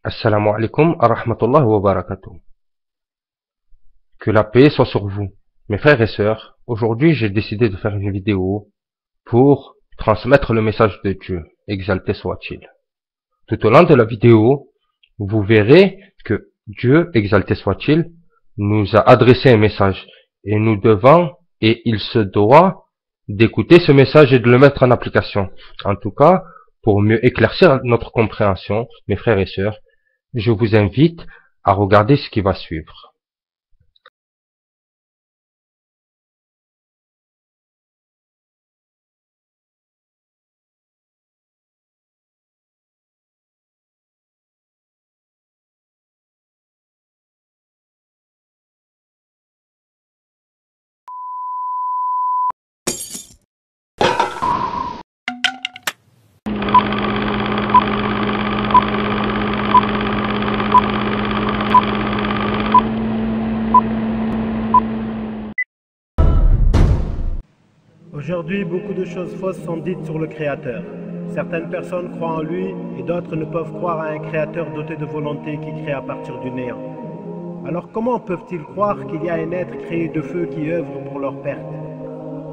Assalamu alaikum wa rahmatullahi wa barakatuh. Que la paix soit sur vous. Mes frères et sœurs, aujourd'hui j'ai décidé de faire une vidéo pour transmettre le message de Dieu, exalté soit-il. Tout au long de la vidéo, vous verrez que Dieu, exalté soit-il, nous a adressé un message et nous devons, et il se doit, d'écouter ce message et de le mettre en application. En tout cas, pour mieux éclaircir notre compréhension, mes frères et sœurs, je vous invite à regarder ce qui va suivre. Aujourd'hui, beaucoup de choses fausses sont dites sur le Créateur. Certaines personnes croient en lui et d'autres ne peuvent croire à un Créateur doté de volonté qui crée à partir du néant. Alors comment peuvent-ils croire qu'il y a un être créé de feu qui œuvre pour leur perte?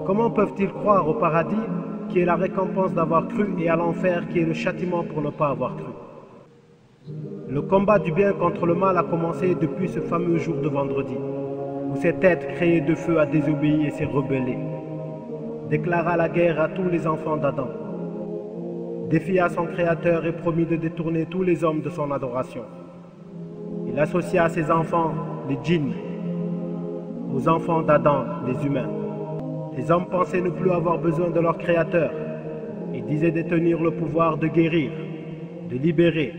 Comment peuvent-ils croire au paradis qui est la récompense d'avoir cru et à l'enfer qui est le châtiment pour ne pas avoir cru? Le combat du bien contre le mal a commencé depuis ce fameux jour de vendredi, où cet être créé de feu a désobéi et s'est rebellé. Déclara la guerre à tous les enfants d'Adam, défia son Créateur et promit de détourner tous les hommes de son adoration. Il associa à ses enfants les djinns, aux enfants d'Adam, les humains. Les hommes pensaient ne plus avoir besoin de leur Créateur et disaient détenir le pouvoir de guérir, de libérer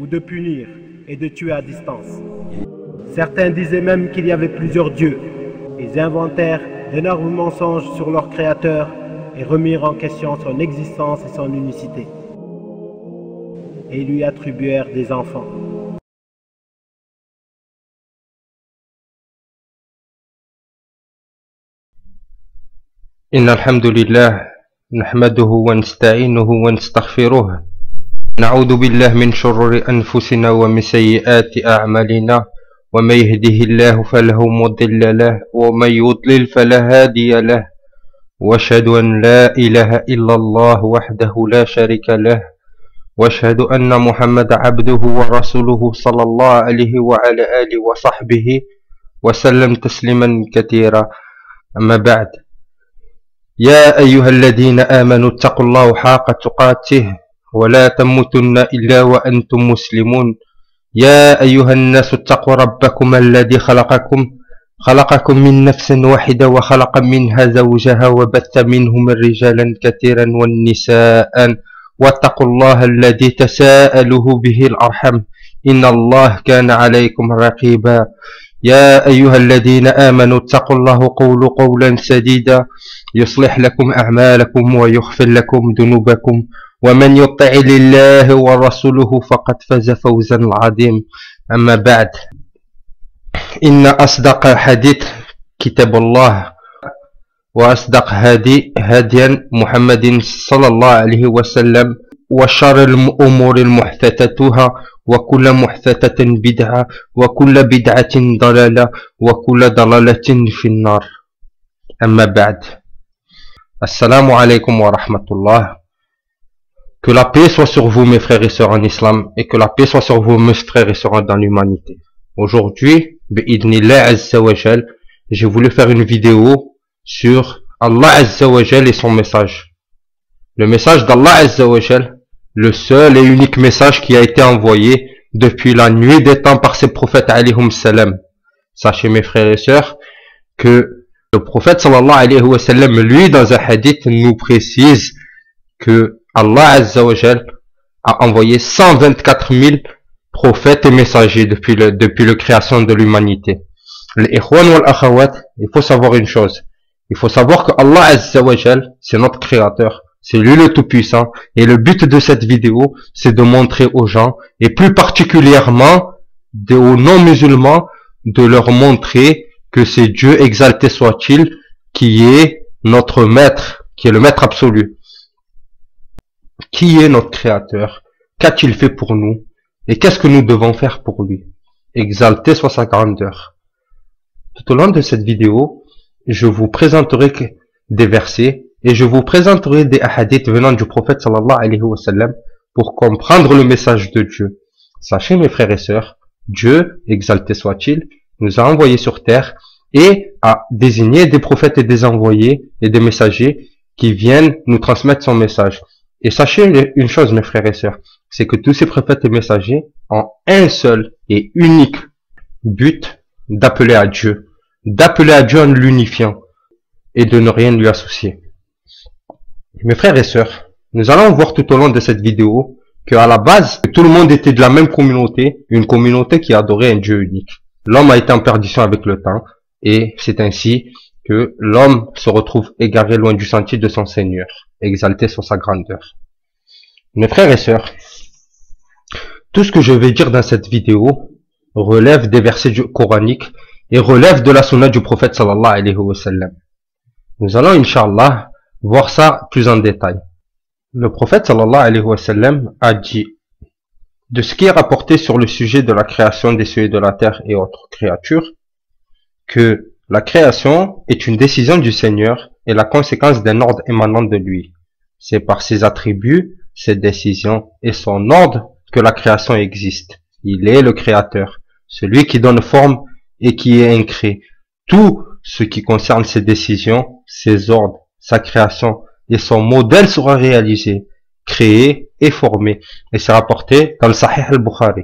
ou de punir et de tuer à distance. Certains disaient même qu'il y avait plusieurs dieux. Ils inventèrent d'énormes mensonges sur leur Créateur et remirent en question son existence et son unicité. Et ils lui attribuèrent des enfants. إن الحمد لله نحمده ونستعينه ونستغفره نعوذ بالله من شرور أنفسنا ومن سيئات أعمالنا ومن يهده الله فله مضل له ومن يضلل فلا هادي له واشهد أن لا إله إلا الله وحده لا شريك له واشهد أن محمد عبده ورسوله صلى الله عليه وعلى آله وصحبه وسلم تسليما كثيرا. أما بعد، يا أيها الذين آمنوا اتقوا الله حق تقاته ولا تموتن إلا وأنتم مسلمون. يا أيها الناس اتقوا ربكم الذي خلقكم من نفس واحدة وخلق منها زوجها وبث منهما رجالا كثيرا والنساء واتقوا الله الذي تساءله به الأرحم إن الله كان عليكم رقيبا. يا أيها الذين آمنوا اتقوا الله قولوا قولا سديدا يصلح لكم أعمالكم ويغفر لكم ذنوبكم ومن يطع الله ورسوله فقد فاز فوزا عظيما. أما بعد، إن أصدق الحديث كتاب الله وأصدق هديا محمد صلى الله عليه وسلم وشر الأمور محدثاتها وكل محدثة بدعة وكل بدعة ضلالة وكل ضلالة في النار. أما بعد، السلام عليكم ورحمة الله. Que la paix soit sur vous, mes frères et sœurs en islam, et que la paix soit sur vous, mes frères et sœurs dans l'humanité. Aujourd'hui, bi'idnillah azza wa jal, j'ai voulu faire une vidéo sur Allah azza wa jal et son message. Le message d'Allah azza wa jal, le seul et unique message qui a été envoyé depuis la nuit des temps par ses prophètes alayhum salam. Sachez, mes frères et sœurs, que le prophète sallallahu alayhi wa sallam, lui, dans un hadith, nous précise que Allah Azza wa Jal a envoyé 124 000 prophètes et messagers depuis la création de l'humanité. Les ikhwan wal akhawat, il faut savoir une chose. Il faut savoir que Allah Azza wa Jal, c'est notre créateur. C'est lui le tout-puissant. Et le but de cette vidéo, c'est de montrer aux gens, et plus particulièrement aux non-musulmans, de leur montrer que c'est Dieu, exalté soit-il, qui est notre maître, qui est le maître absolu. Qui est notre créateur? Qu'a-t-il fait pour nous? Et qu'est-ce que nous devons faire pour lui? Exalté soit sa grandeur. Tout au long de cette vidéo, je vous présenterai des versets et je vous présenterai des hadiths venant du prophète sallallahu alayhi wa sallam pour comprendre le message de Dieu. Sachez mes frères et sœurs, Dieu, exalté soit-il, nous a envoyés sur terre et a désigné des prophètes et des envoyés et des messagers qui viennent nous transmettre son message. Et sachez une chose mes frères et sœurs, c'est que tous ces prophètes et messagers ont un seul et unique but d'appeler à Dieu en l'unifiant et de ne rien lui associer. Mes frères et sœurs, nous allons voir tout au long de cette vidéo qu'à la base, tout le monde était de la même communauté, une communauté qui adorait un Dieu unique. L'homme a été en perdition avec le temps et c'est ainsi que l'homme se retrouve égaré loin du sentier de son Seigneur, exalté sur sa grandeur. Mes frères et sœurs, tout ce que je vais dire dans cette vidéo relève des versets coraniques et relève de la sunna du prophète sallallahu alayhi wa sallam. Nous allons, Inch'Allah, voir ça plus en détail. Le prophète sallallahu alayhi wa sallam a dit, de ce qui est rapporté sur le sujet de la création des cieux et de la terre et autres créatures, que la création est une décision du Seigneur et la conséquence d'un ordre émanant de lui. C'est par ses attributs, ses décisions et son ordre que la création existe. Il est le créateur, celui qui donne forme et qui est incré. Tout ce qui concerne ses décisions, ses ordres, sa création et son modèle sera réalisé, créé et formé. Et c'est rapporté dans le Sahih al-Bukhari.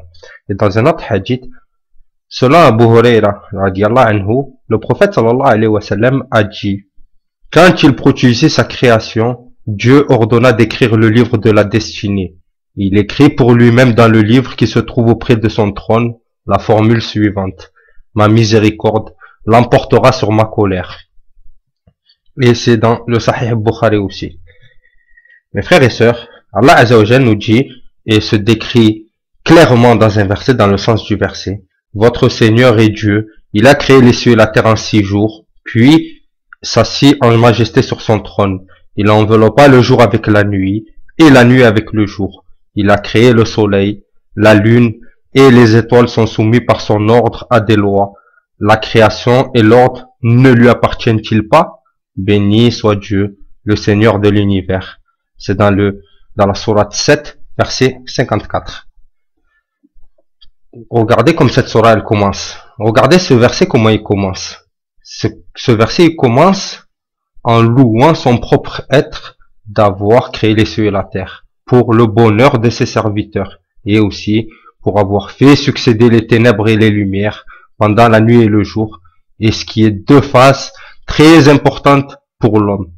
Et dans un autre hadith, selon Abu Huraira, le prophète sallallahu alayhi wa sallam a dit, quand il produisit sa création, Dieu ordonna d'écrire le livre de la destinée. Il écrit pour lui-même dans le livre qui se trouve auprès de son trône la formule suivante. Ma miséricorde l'emportera sur ma colère. Et c'est dans le Sahih Bukhari aussi. Mes frères et sœurs, Allah Azza wa Jal nous dit et se décrit clairement dans un verset, dans le sens du verset. Votre Seigneur est Dieu, il a créé les cieux et la terre en 6 jours, puis s'assit en majesté sur son trône. Il enveloppa le jour avec la nuit et la nuit avec le jour. Il a créé le soleil, la lune et les étoiles sont soumis par son ordre à des lois. La création et l'ordre ne lui appartiennent-ils pas? Béni soit Dieu, le Seigneur de l'univers. C'est dans la sourate 7, verset 54. Regardez comme cette sourate elle commence. Regardez ce verset comment il commence. Ce verset il commence en louant son propre être d'avoir créé les cieux et la terre pour le bonheur de ses serviteurs et aussi pour avoir fait succéder les ténèbres et les lumières pendant la nuit et le jour, et ce qui est deux phases très importantes pour l'homme.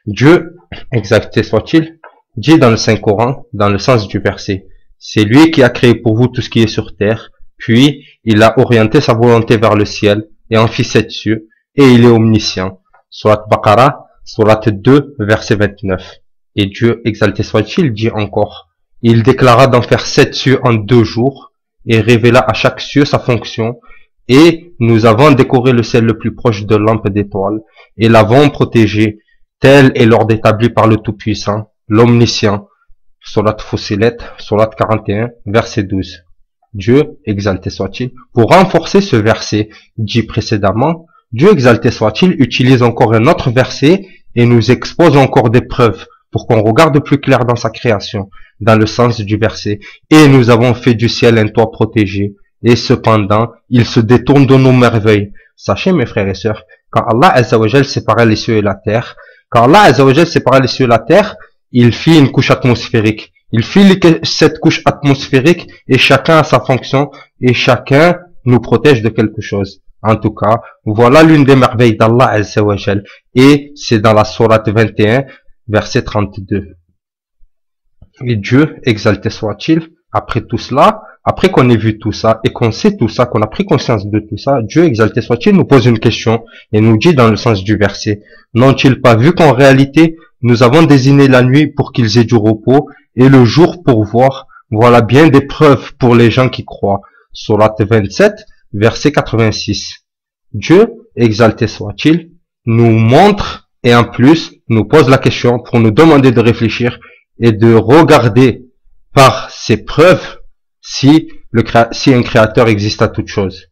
Dieu, exalté soit-il, dit dans le Saint-Coran, dans le sens du verset, c'est lui qui a créé pour vous tout ce qui est sur terre, puis il a orienté sa volonté vers le ciel et en fit 7 cieux, et il est omniscient. Surat Baqarah, Surat 2, verset 29. Et Dieu, exalté soit-il, dit encore, il déclara d'en faire 7 cieux en 2 jours, et révéla à chaque cieux sa fonction, et nous avons décoré le ciel le plus proche de lampes d'étoiles, et l'avons protégé, tel est l'ordre établi par le Tout-Puissant, l'Omniscient. Surat Fussilet, Surat 41, verset 12. Dieu, exalté soit-il, pour renforcer ce verset dit précédemment, Dieu, exalté soit-il, utilise encore un autre verset et nous expose encore des preuves pour qu'on regarde plus clair dans sa création, dans le sens du verset. Et nous avons fait du ciel un toit protégé, et cependant, il se détourne de nos merveilles. Sachez, mes frères et sœurs, quand Allah Azza wa Jal sépara les cieux et la terre, il fit une couche atmosphérique. Il fit cette couche atmosphérique et chacun a sa fonction et chacun nous protège de quelque chose. En tout cas, voilà l'une des merveilles d'Allah Azza wa Jal. Et c'est dans la sourate 21, verset 32. Et Dieu, exalté soit-il, après tout cela, après qu'on ait vu tout ça et qu'on sait tout ça, qu'on a pris conscience de tout ça, Dieu, exalté soit-il, nous pose une question et nous dit dans le sens du verset, n'ont-ils pas vu qu'en réalité, nous avons désigné la nuit pour qu'ils aient du repos et le jour pour voir, voilà bien des preuves pour les gens qui croient. Sourate 27, verset 86. Dieu, exalté soit-il, nous montre et en plus nous pose la question pour nous demander de réfléchir et de regarder par ses preuves si un créateur existe à toute chose.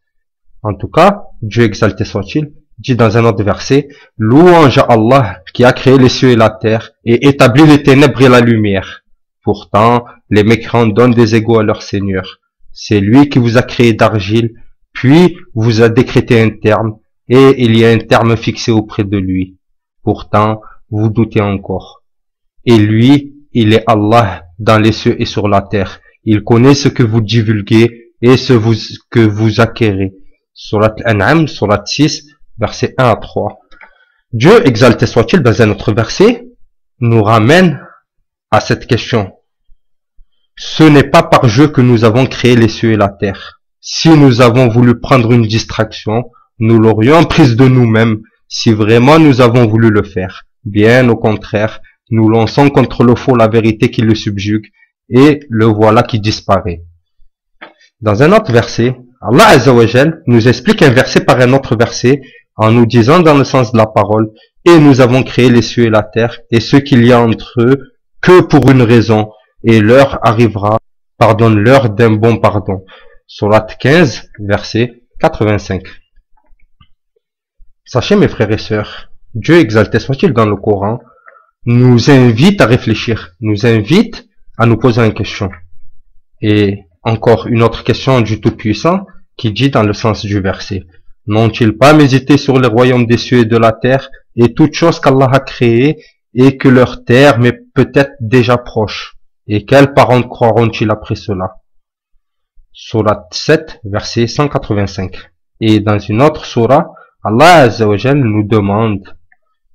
En tout cas, Dieu exalté soit-il, dit dans un autre verset, louange à Allah qui a créé les cieux et la terre et établi les ténèbres et la lumière. Pourtant, les mécréants donnent des égaux à leur Seigneur. C'est lui qui vous a créé d'argile, puis vous a décrété un terme, et il y a un terme fixé auprès de lui. Pourtant, vous doutez encore. Et lui, il est Allah dans les cieux et sur la terre. Il connaît ce que vous divulguez et ce que vous acquérez. Surat Al-An'am, Surat 6, versets 1 à 3. Dieu, exalté soit-il, dans un autre verset, nous ramène à cette question. Ce n'est pas par jeu que nous avons créé les cieux et la terre. Si nous avons voulu prendre une distraction, nous l'aurions prise de nous-mêmes, si vraiment nous avons voulu le faire. Bien au contraire, nous lançons contre le faux la vérité qui le subjugue, et le voilà qui disparaît. Dans un autre verset, Allah Azza wa Jal nous explique un verset par un autre verset, en nous disant dans le sens de la parole, et nous avons créé les cieux et la terre, et ce qu'il y a entre eux, que pour une raison, et l'heure arrivera, pardonne-leur d'un bon pardon. Surat 15, verset 85. Sachez mes frères et sœurs, Dieu exalté soit-il dans le Coran, nous invite à réfléchir, nous invite à nous poser une question. Et encore une autre question du Tout-Puissant qui dit dans le sens du verset, n'ont-ils pas médité sur les royaumes des cieux et de la terre et toutes choses qu'Allah a créées et que leur terme est peut-être déjà proche? Et quels parents croiront-ils après cela? Surat 7, verset 185. Et dans une autre surah, Allah Azza wa Jal nous demande,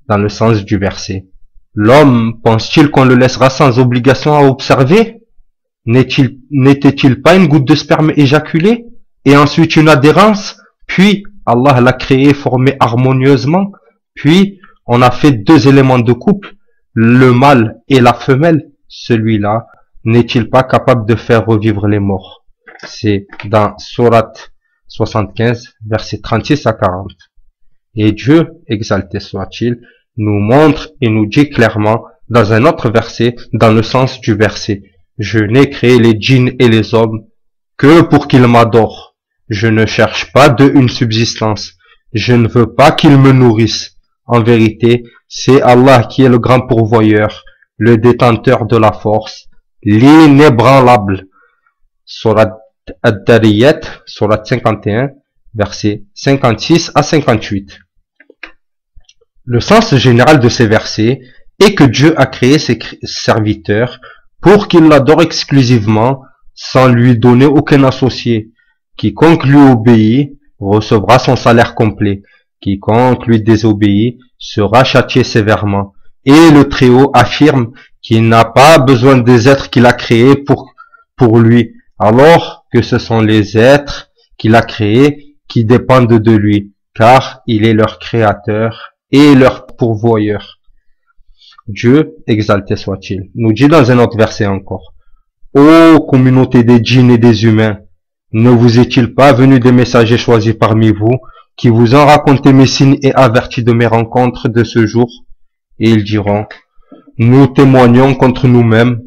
dans le sens du verset, l'homme pense-t-il qu'on le laissera sans obligation à observer? N'était-il pas une goutte de sperme éjaculée, et ensuite une adhérence, puis Allah l'a créé et formé harmonieusement, puis on a fait deux éléments de couple, le mâle et la femelle, celui-là n'est-il pas capable de faire revivre les morts? C'est dans Surat 75, versets 36 à 40. Et Dieu, exalté soit-il, nous montre et nous dit clairement dans un autre verset, dans le sens du verset, je n'ai créé les djinns et les hommes que pour qu'ils m'adorent. Je ne cherche pas d'eux une subsistance. Je ne veux pas qu'ils me nourrissent. En vérité, c'est Allah qui est le grand pourvoyeur, le détenteur de la force, l'inébranlable. Surat Ad-Dariyat, Surat 51, versets 56 à 58. Le sens général de ces versets est que Dieu a créé ses serviteurs pour qu'ils l'adorent exclusivement sans lui donner aucun associé. Quiconque lui obéit recevra son salaire complet. Quiconque lui désobéit sera châtié sévèrement. Et le Très-Haut affirme qu'il n'a pas besoin des êtres qu'il a créés pour lui, alors que ce sont les êtres qu'il a créés qui dépendent de lui, car il est leur créateur et leur pourvoyeur. Dieu, exalté soit-il, nous dit dans un autre verset encore, ô communauté des djinns et des humains, ne vous est-il pas venu des messagers choisis parmi vous, qui vous ont raconté mes signes et avertis de mes rencontres de ce jour? Et ils diront, nous témoignons contre nous-mêmes,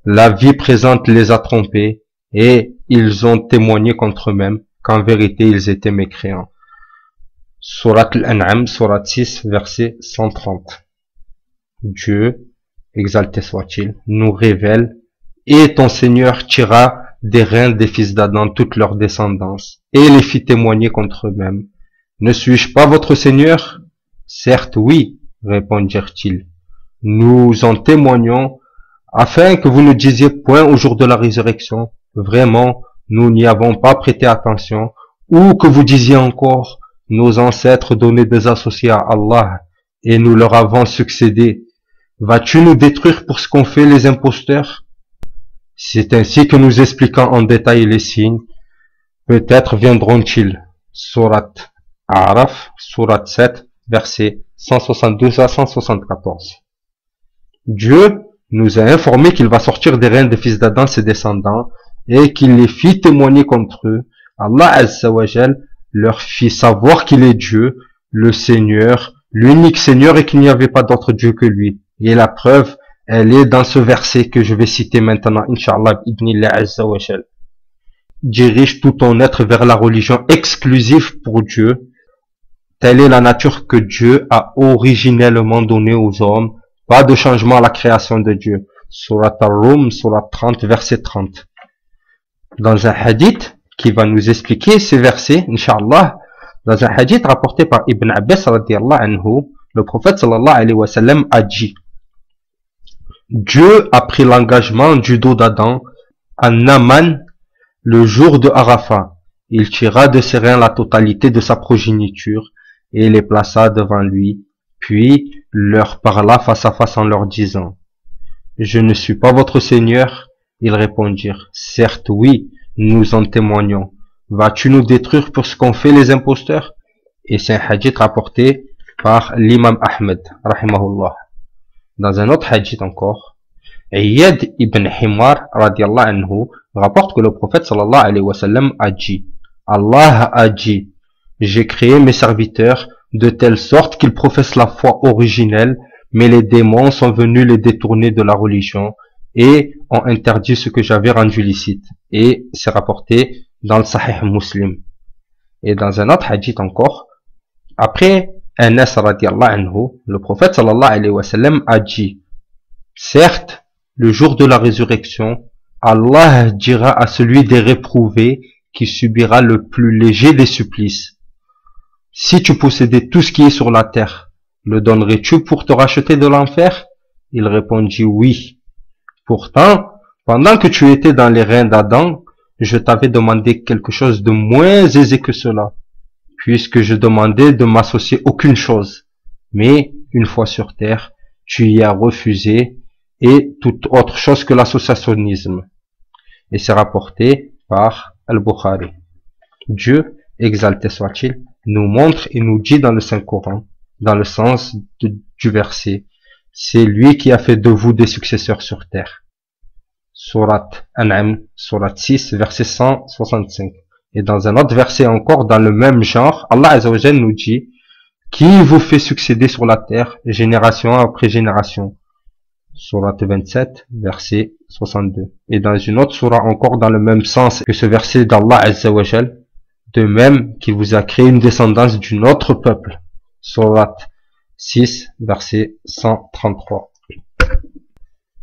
la vie présente les a trompés, et ils ont témoigné contre eux-mêmes, qu'en vérité ils étaient mécréants. Surat Al-An'am, Surat 6, verset 130. Dieu, exalté soit-il, nous révèle, et ton Seigneur tira des reins des fils d'Adam toute leur descendance, et les fit témoigner contre eux-mêmes. Ne suis-je pas votre Seigneur? Certes, oui, répondirent-ils. Nous en témoignons, afin que vous ne disiez point au jour de la résurrection, vraiment, nous n'y avons pas prêté attention, ou que vous disiez encore, nos ancêtres donnaient des associés à Allah, et nous leur avons succédé. Vas-tu nous détruire pour ce qu'ont fait les imposteurs? C'est ainsi que nous expliquons en détail les signes. Peut-être viendront-ils. Surat Araf, Surat 7, versets 172 à 174. Dieu nous a informé qu'il va sortir des reins des fils d'Adam, ses descendants, et qu'il les fit témoigner contre eux. Allah Azza wa Jal leur fit savoir qu'il est Dieu, le Seigneur, l'unique Seigneur, et qu'il n'y avait pas d'autre Dieu que lui. Et la preuve, Elle est dans ce verset que je vais citer maintenant, Inch'Allah, Ibnillah Azza wa Jal. Dirige tout ton être vers la religion exclusive pour Dieu. Telle est la nature que Dieu a originellement donnée aux hommes. Pas de changement à la création de Dieu. Surat Ar-Rum, Surat 30, verset 30. Dans un hadith qui va nous expliquer ces versets, Inch'Allah, dans un hadith rapporté par Ibn Abbas radiyallahu anhu, le prophète sallallahu alayhi wa sallam a dit: Dieu a pris l'engagement du dos d'Adam à Naaman le jour de Arafat. Il tira de ses reins la totalité de sa progéniture et les plaça devant lui, puis leur parla face à face en leur disant: Je ne suis pas votre Seigneur. Ils répondirent: Certes, oui, nous en témoignons. Vas-tu nous détruire pour ce qu'ont fait les imposteurs? Et c'est un hadith rapporté par l'imam Ahmed, rahimahullah. Dans un autre hadith encore, Iyad ibn Himar, radiallahu anhu, rapporte que le prophète sallallahu alayhi wa sallam a dit: Allah a dit, j'ai créé mes serviteurs de telle sorte qu'ils professent la foi originelle, mais les démons sont venus les détourner de la religion et ont interdit ce que j'avais rendu licite. Et c'est rapporté dans le Sahih Muslim. Et dans un autre hadith encore, après Anas radiallahu anhu, le prophète sallallahu alayhi wa sallam a dit: Certes, le jour de la résurrection, Allah dira à celui des réprouvés qui subira le plus léger des supplices: Si tu possédais tout ce qui est sur la terre, le donnerais-tu pour te racheter de l'enfer? Il répondit: Oui. Pourtant, pendant que tu étais dans les reins d'Adam, je t'avais demandé quelque chose de moins aisé que cela, puisque je demandais de m'associer aucune chose. Mais, une fois sur terre, tu y as refusé, et toute autre chose que l'associationnisme. Et c'est rapporté par Al-Bukhari. Dieu, exalté soit-il, nous montre et nous dit dans le Saint-Coran, dans le sens du verset: c'est lui qui a fait de vous des successeurs sur terre. Surat An'am, Surat 6, verset 165. Et dans un autre verset encore, dans le même genre, Allah Azza wa Jalla nous dit: qui vous fait succéder sur la terre, génération après génération. Surat 27, verset 62. Et dans une autre surah encore dans le même sens que ce verset d'Allah Azza wa Jalla, de même qu'il vous a créé une descendance d'un autre peuple. Surat 6, verset 133.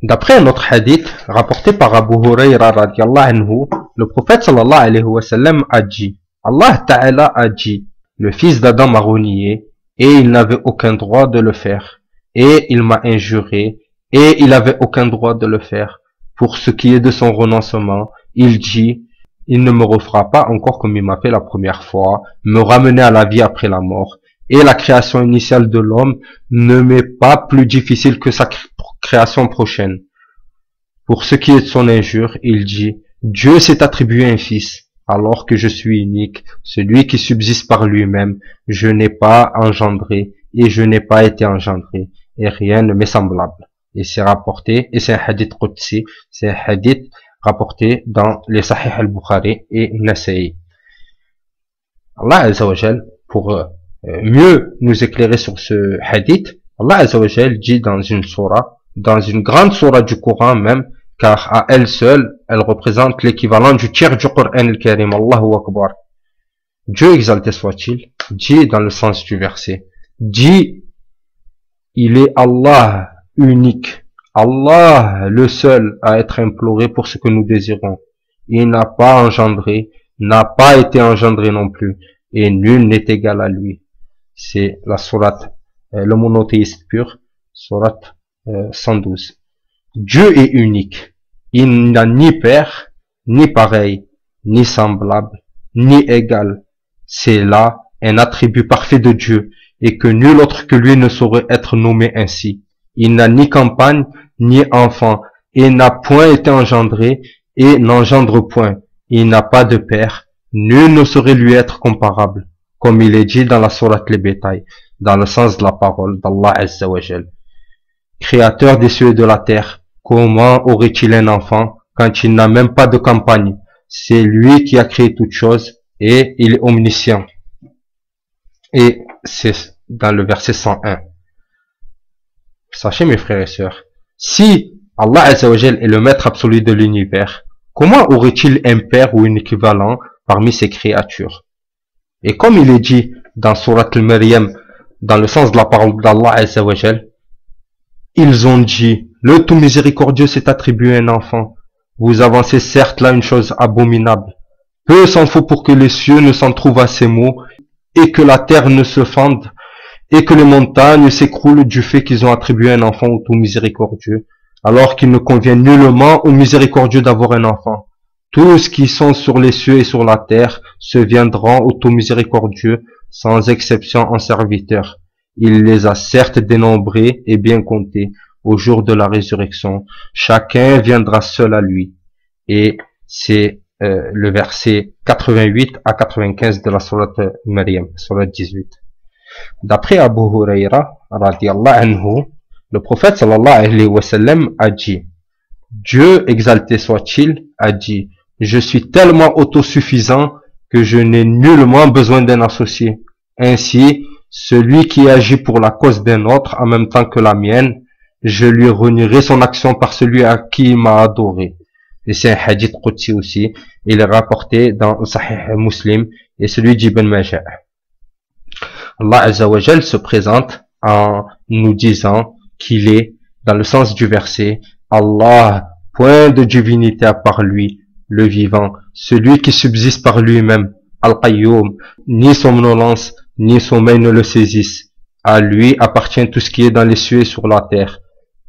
D'après un autre hadith rapporté par Abu Hurayra radiallahu anhu, le prophète sallallahu alayhi wa sallam a dit: Allah Ta'ala a dit, le fils d'Adam m'a renié et il n'avait aucun droit de le faire, et il m'a injuré et il avait aucun droit de le faire. Pour ce qui est de son renoncement, il dit: il ne me refera pas encore comme il m'a fait la première fois, me ramener à la vie après la mort. Et la création initiale de l'homme ne m'est pas plus difficile que sa création prochaine. Pour ce qui est de son injure, il dit: Dieu s'est attribué un fils, alors que je suis unique, celui qui subsiste par lui-même. Je n'ai pas engendré et je n'ai pas été engendré, et rien ne m'est semblable. Et c'est rapporté, et c'est un hadith Qudsi, c'est un hadith rapporté dans les Sahih al-Bukhari et Nasa'i. Allah Azza wa Jal, pour mieux nous éclairer sur ce hadith, Allah Azza wa Jal dit dans une surah, dans une grande surah du Coran même, car à elle seule, elle représente l'équivalent du tiers du Coran al-Karim, Allahu Akbar. Dieu exalté soit-il, dit dans le sens du verset, dit: il est Allah unique, Allah le seul à être imploré pour ce que nous désirons. Il n'a pas engendré, n'a pas été engendré non plus, et nul n'est égal à lui. C'est la sourate, le monothéisme pur, sourate 112. Dieu est unique. Il n'a ni père, ni pareil, ni semblable, ni égal. C'est là un attribut parfait de Dieu, et que nul autre que lui ne saurait être nommé ainsi. Il n'a ni campagne, ni enfant, et n'a point été engendré, et n'engendre point. Il n'a pas de père, nul ne saurait lui être comparable, comme il est dit dans la sourate Les Bétails, dans le sens de la parole d'Allah Azza wa Jal. Créateur des cieux et de la terre, comment aurait-il un enfant quand il n'a même pas de campagne? C'est lui qui a créé toutes choses, et il est omniscient. Et c'est dans le verset 101. Sachez mes frères et sœurs, Si Allah Azza wa Jal est le maître absolu de l'univers, comment aurait-il un père ou un équivalent parmi ses créatures? Et comme il est dit dans Surat al-Maryam, dans le sens de la parole d'Allah Azza wa Jal, ils ont dit, le tout miséricordieux s'est attribué un enfant. Vous avancez certes là une chose abominable. Peu s'en faut pour que les cieux ne s'en trouvent à ces mots, et que la terre ne se fende, et que les montagnes s'écroulent du fait qu'ils ont attribué un enfant au tout miséricordieux, alors qu'il ne convient nullement au miséricordieux d'avoir un enfant. Tous qui sont sur les cieux et sur la terre se viendront au tout miséricordieux, sans exception en serviteurs. Il les a certes dénombrés et bien comptés au jour de la résurrection. Chacun viendra seul à lui. Et c'est le verset 88 à 95 de la sourate Maryam, sourate 18. D'après Abu Huraira, radiyallahu anhu, le prophète sallallahu alayhi wa sallam a dit, Dieu, exalté soit-il, a dit, je suis tellement autosuffisant que je n'ai nullement besoin d'un associé. Ainsi, celui qui agit pour la cause d'un autre en même temps que la mienne, je lui renierai son action par celui à qui il m'a adoré. Et c'est un hadith Qudsi aussi. Il est rapporté dans Sahih Muslim et celui d'Ibn Majah. Allah Azza wa Jal se présente en nous disant qu'il est, dans le sens du verset, Allah, point de divinité à part lui, le vivant, celui qui subsiste par lui-même, Al-Qayyum, ni somnolence, ni sommeil ne le saisissent. À lui appartient tout ce qui est dans les cieux et sur la terre.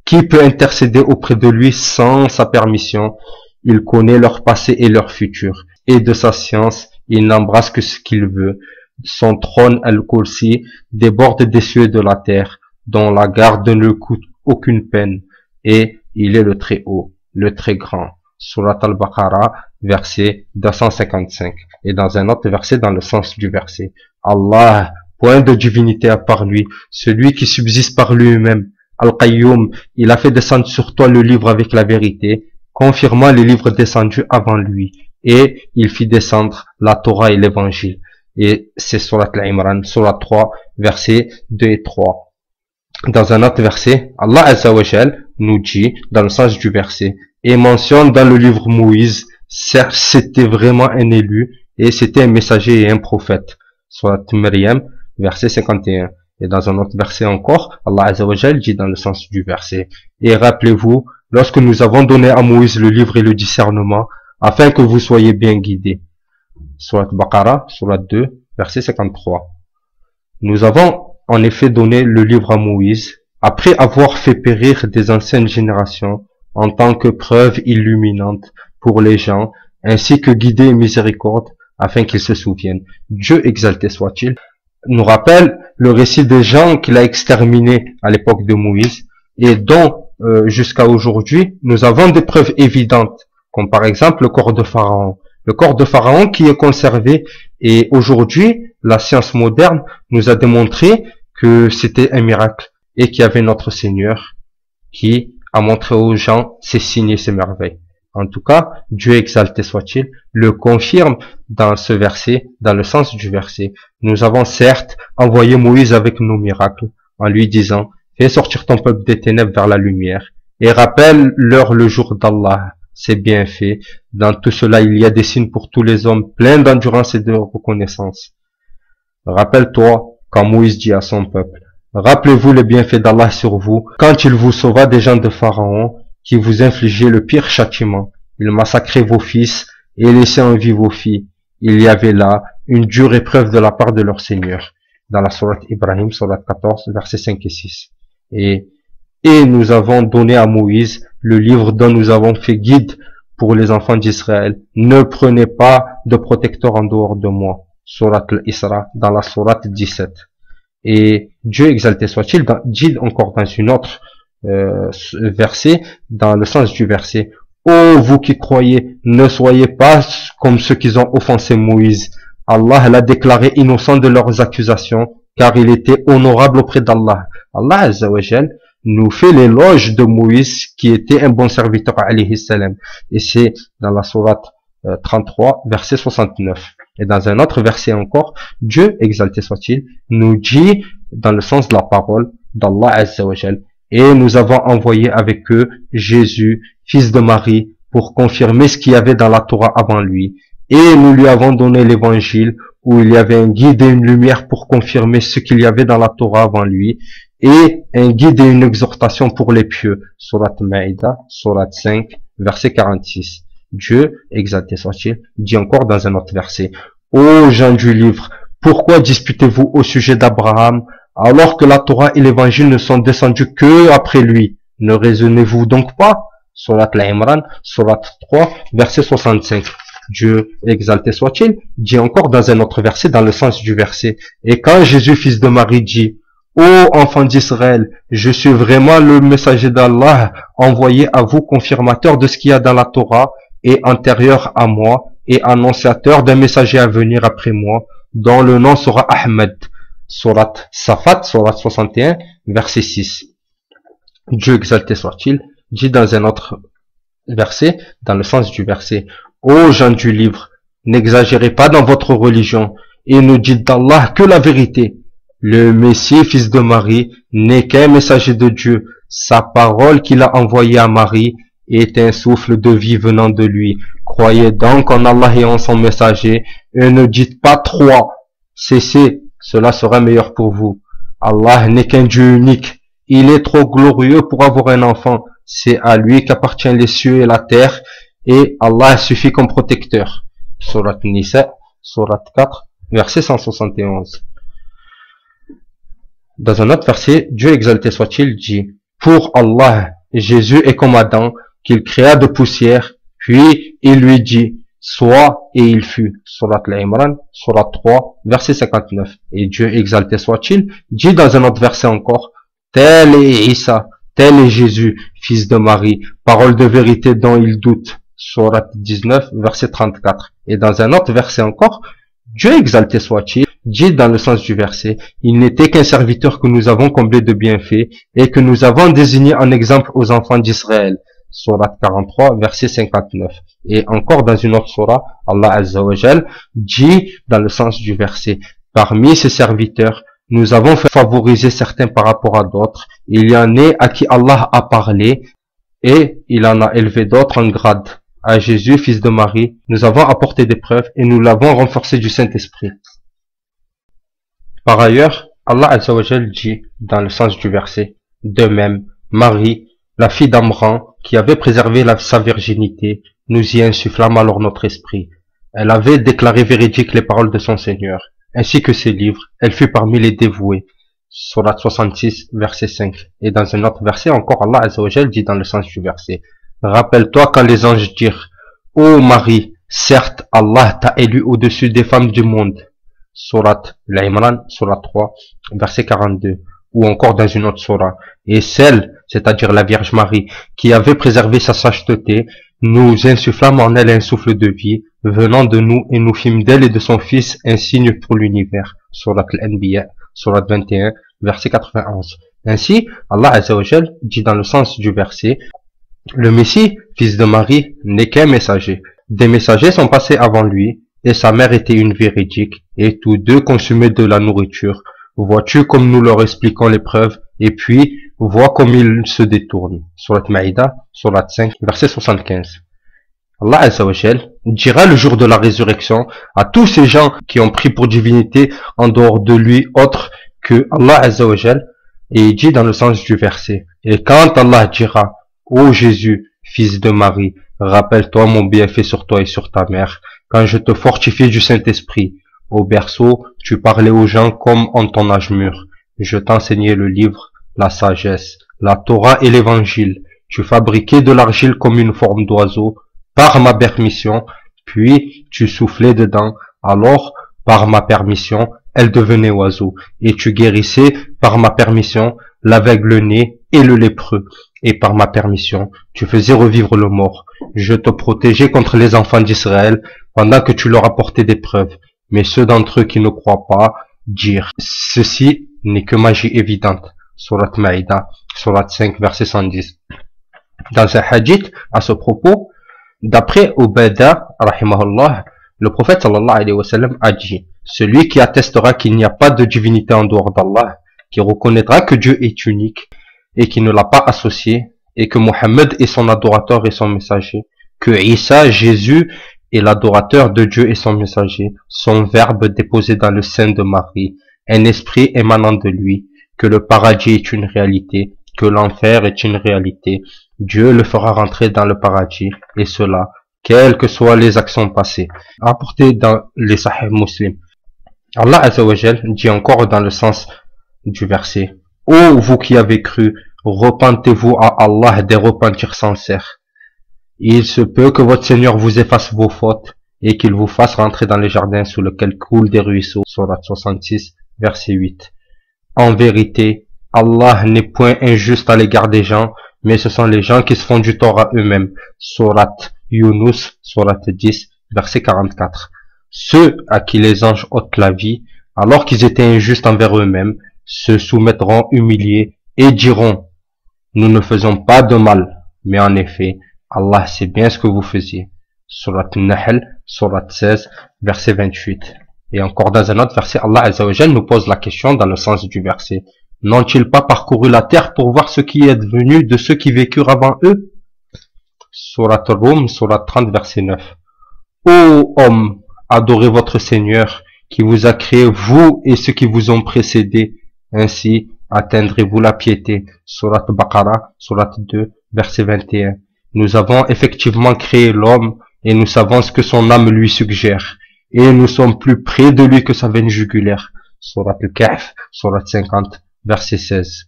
Qui peut intercéder auprès de lui sans sa permission? Il connaît leur passé et leur futur. Et de sa science, il n'embrasse que ce qu'il veut. Son trône, Al-Kursi, déborde des cieux et de la terre, dont la garde ne coûte aucune peine. Et il est le très haut, le très grand. Surat Al-Baqarah, verset 255. Et dans un autre verset, dans le sens du verset, Allah, point de divinité à part lui, celui qui subsiste par lui-même, Al-Qayyum, il a fait descendre sur toi le livre avec la vérité, confirmant les livres descendus avant lui, et il fit descendre la Torah et l'évangile. Et c'est Surat Al-Imran, Surat 3, versets 2 et 3. Dans un autre verset, Allah Azza wa Jal nous dit, dans le sens du verset, et mentionne dans le livre Moïse, certes c'était vraiment un élu, et c'était un messager et un prophète. Surat Maryam, verset 51. Et dans un autre verset encore, Allah Azza wa Jal dit dans le sens du verset, et rappelez-vous, lorsque nous avons donné à Moïse le livre et le discernement, afin que vous soyez bien guidés. Surat Baqarah, Surat 2, verset 53. Nous avons en effet donné le livre à Moïse, après avoir fait périr des anciennes générations, en tant que preuve illuminante pour les gens, ainsi que guidée et miséricorde, afin qu'ils se souviennent. Dieu exalté soit-il, nous rappelle le récit des gens qu'il a exterminés à l'époque de Moïse, et dont, jusqu'à aujourd'hui, nous avons des preuves évidentes, comme par exemple le corps de Pharaon. Le corps de Pharaon qui est conservé, et aujourd'hui, la science moderne nous a démontré que c'était un miracle, et qu'il y avait notre Seigneur qui a montré aux gens ses signes et ses merveilles. En tout cas, Dieu exalté soit-il, le confirme dans ce verset, dans le sens du verset. Nous avons certes envoyé Moïse avec nos miracles, en lui disant, fais sortir ton peuple des ténèbres vers la lumière, et rappelle-leur le jour d'Allah. C'est bien fait. Dans tout cela, il y a des signes pour tous les hommes, pleins d'endurance et de reconnaissance. Rappelle-toi quand Moïse dit à son peuple, rappelez-vous les bienfaits d'Allah sur vous, quand il vous sauva des gens de Pharaon, qui vous infligeait le pire châtiment. Il massacrait vos fils et laissait en vie vos filles. Il y avait là une dure épreuve de la part de leur Seigneur. Dans la sourate Ibrahim, sourate 14, versets 5 et 6. Et nous avons donné à Moïse le livre dont nous avons fait guide pour les enfants d'Israël. Ne prenez pas de protecteur en dehors de moi. Sourate Al-Isra, dans la sourate 17. Et Dieu exalté soit-il, dit encore dans une autre verset, dans le sens du verset, ô vous qui croyez, ne soyez pas comme ceux qui ont offensé Moïse. Allah l'a déclaré innocent de leurs accusations, car il était honorable auprès d'Allah. Allah Azza wa Jal nous fait l'éloge de Moïse, qui était un bon serviteur, alayhi salam. Et c'est dans la sourate 33, verset 69. Et dans un autre verset encore, Dieu, exalté soit-il, nous dit, dans le sens de la parole d'Allah Azza wa Jal, et nous avons envoyé avec eux Jésus, fils de Marie, pour confirmer ce qu'il y avait dans la Torah avant lui. Et nous lui avons donné l'évangile où il y avait un guide et une lumière pour confirmer ce qu'il y avait dans la Torah avant lui, et un guide et une exhortation pour les pieux. Surat Maïda, Surat 5, verset 46. Dieu, exalté soit-il, dit encore dans un autre verset: Ô gens du livre, pourquoi disputez-vous au sujet d'Abraham, alors que la Torah et l'évangile ne sont descendus que après lui? Ne raisonnez-vous donc pas? Surat Al-Imran, Surat 3, verset 65. Dieu, exalté soit-il, dit encore dans un autre verset, dans le sens du verset: Et quand Jésus, fils de Marie, dit: Ô enfants d'Israël, je suis vraiment le messager d'Allah, envoyé à vous, confirmateur de ce qu'il y a dans la Torah, et antérieur à moi, et annonciateur d'un messager à venir après moi, dont le nom sera Ahmed. Surat Safat, Surat 61, verset 6. Dieu, exalté soit-il, dit dans un autre verset, dans le sens du verset: Ô gens du livre, n'exagérez pas dans votre religion, et ne dites d'Allah que la vérité. Le Messie, fils de Marie, n'est qu'un messager de Dieu. Sa parole qu'il a envoyée à Marie est un souffle de vie venant de lui. Croyez donc en Allah et en son messager, et ne dites pas trois. Cessez, cela sera meilleur pour vous. Allah n'est qu'un Dieu unique. Il est trop glorieux pour avoir un enfant. C'est à lui qu'appartiennent les cieux et la terre, et Allah suffit comme protecteur. Surat Nisa, Surat 4, verset 171. Dans un autre verset, Dieu exalté soit-il dit: Pour Allah, Jésus est comme Adam, qu'il créa de poussière, puis il lui dit: Sois, et il fut. Surat Al-Imran, Surat 3, verset 59. Et Dieu exalté soit-il dit dans un autre verset encore: Tel est Isa, tel est Jésus, fils de Marie, parole de vérité dont il doute. Surat 19, verset 34. Et dans un autre verset encore, Dieu exalté soit-il dit dans le sens du verset: Il n'était qu'un serviteur que nous avons comblé de bienfaits et que nous avons désigné en exemple aux enfants d'Israël. Surat 43, verset 59. Et encore dans une autre surah, Allah Azza wa Jal dit dans le sens du verset: Parmi ses serviteurs, nous avons favorisé certains par rapport à d'autres. Il y en est à qui Allah a parlé et il en a élevé d'autres en grade. À Jésus, fils de Marie, nous avons apporté des preuves et nous l'avons renforcé du Saint-Esprit. Par ailleurs, Allah Azza wa Jal dit dans le sens du verset: De même, Marie, la fille d'Amran, qui avait préservé sa virginité, nous y insufflâmes alors notre esprit. Elle avait déclaré véridiques les paroles de son Seigneur, ainsi que ses livres. Elle fut parmi les dévoués. Surat 66, verset 5. Et dans un autre verset encore, Allah Azza wa Jal dit dans le sens du verset: Rappelle-toi quand les anges dirent: Ô Marie, certes Allah t'a élu au-dessus des femmes du monde. Surat Al-Imran, Surat 3, verset 42. Ou encore dans une autre surah: Et celle, c'est-à-dire la Vierge Marie, qui avait préservé sa sainteté, nous insufflâmes en elle un souffle de vie venant de nous et nous fîmes d'elle et de son fils un signe pour l'univers. Surat Al-Anbiya, Surat 21, verset 91. Ainsi, Allah Azza wa Jal dit dans le sens du verset: Le Messie, fils de Marie, n'est qu'un messager. Des messagers sont passés avant lui, et sa mère était une véridique, et tous deux consumaient de la nourriture. Vois-tu comme nous leur expliquons les preuves, et puis vois comme ils se détournent. Surat Maïda, Surat 5, verset 75. Allah Azza wa Jal dira le jour de la résurrection à tous ces gens qui ont pris pour divinité en dehors de lui autre que Allah Azza wa Jal, et il dit dans le sens du verset: Et quand Allah dira: Ô Jésus, fils de Marie, rappelle-toi mon bienfait sur toi et sur ta mère, quand je te fortifiais du Saint-Esprit. Au berceau, tu parlais aux gens comme en ton âge mûr. Je t'enseignais le livre, la sagesse, la Torah et l'évangile. Tu fabriquais de l'argile comme une forme d'oiseau, par ma permission, puis tu soufflais dedans. Alors, par ma permission, elle devenait oiseau. Et tu guérissais, par ma permission, l'aveugle-né et le lépreux. Et par ma permission, tu faisais revivre le mort. Je te protégeais contre les enfants d'Israël, pendant que tu leur apportais des preuves. Mais ceux d'entre eux qui ne croient pas dirent: Ceci n'est que magie évidente. Surat Maïda, Surat 5, verset 110. Dans un hadith à ce propos, d'après Ubada, rahimahullah, le prophète sallallahu alayhi wa sallam a dit: Celui qui attestera qu'il n'y a pas de divinité en dehors d'Allah, qui reconnaîtra que Dieu est unique, et qui ne l'a pas associé, et que Mohammed est son adorateur et son messager, que Isa, Jésus, est l'adorateur de Dieu et son messager, son verbe déposé dans le sein de Marie, un esprit émanant de lui, que le paradis est une réalité, que l'enfer est une réalité. Dieu le fera rentrer dans le paradis, et cela, quelles que soient les actions passées. Rapporté dans les Sahih Muslim. Allah Azza wa Jal dit encore dans le sens du verset: ô vous qui avez cru, repentez-vous à Allah des repentirs sincères. Il se peut que votre Seigneur vous efface vos fautes et qu'il vous fasse rentrer dans les jardins sous lesquels coulent des ruisseaux. Sourate 66, verset 8. En vérité, Allah n'est point injuste à l'égard des gens, mais ce sont les gens qui se font du tort à eux-mêmes. Sourate Yunus, sourate 10, verset 44. Ceux à qui les anges ôtent la vie, alors qu'ils étaient injustes envers eux-mêmes, se soumettront humiliés et diront: nous ne faisons pas de mal, mais en effet, Allah sait bien ce que vous faisiez. Surat Nahl, surat 16, verset 28. Et encore dans un autre verset, Allah Azza wa Jal nous pose la question dans le sens du verset: n'ont-ils pas parcouru la terre pour voir ce qui est devenu de ceux qui vécurent avant eux? Surat Rum, surat 30, verset 9. Ô hommes, adorez votre Seigneur qui vous a créé, vous et ceux qui vous ont précédés. Ainsi atteindrez-vous la piété. Surat Baqarah, surat 2, verset 21. Nous avons effectivement créé l'homme et nous savons ce que son âme lui suggère. Et nous sommes plus près de lui que sa veine jugulaire. Surat Al-Kahf, surat 50, verset 16.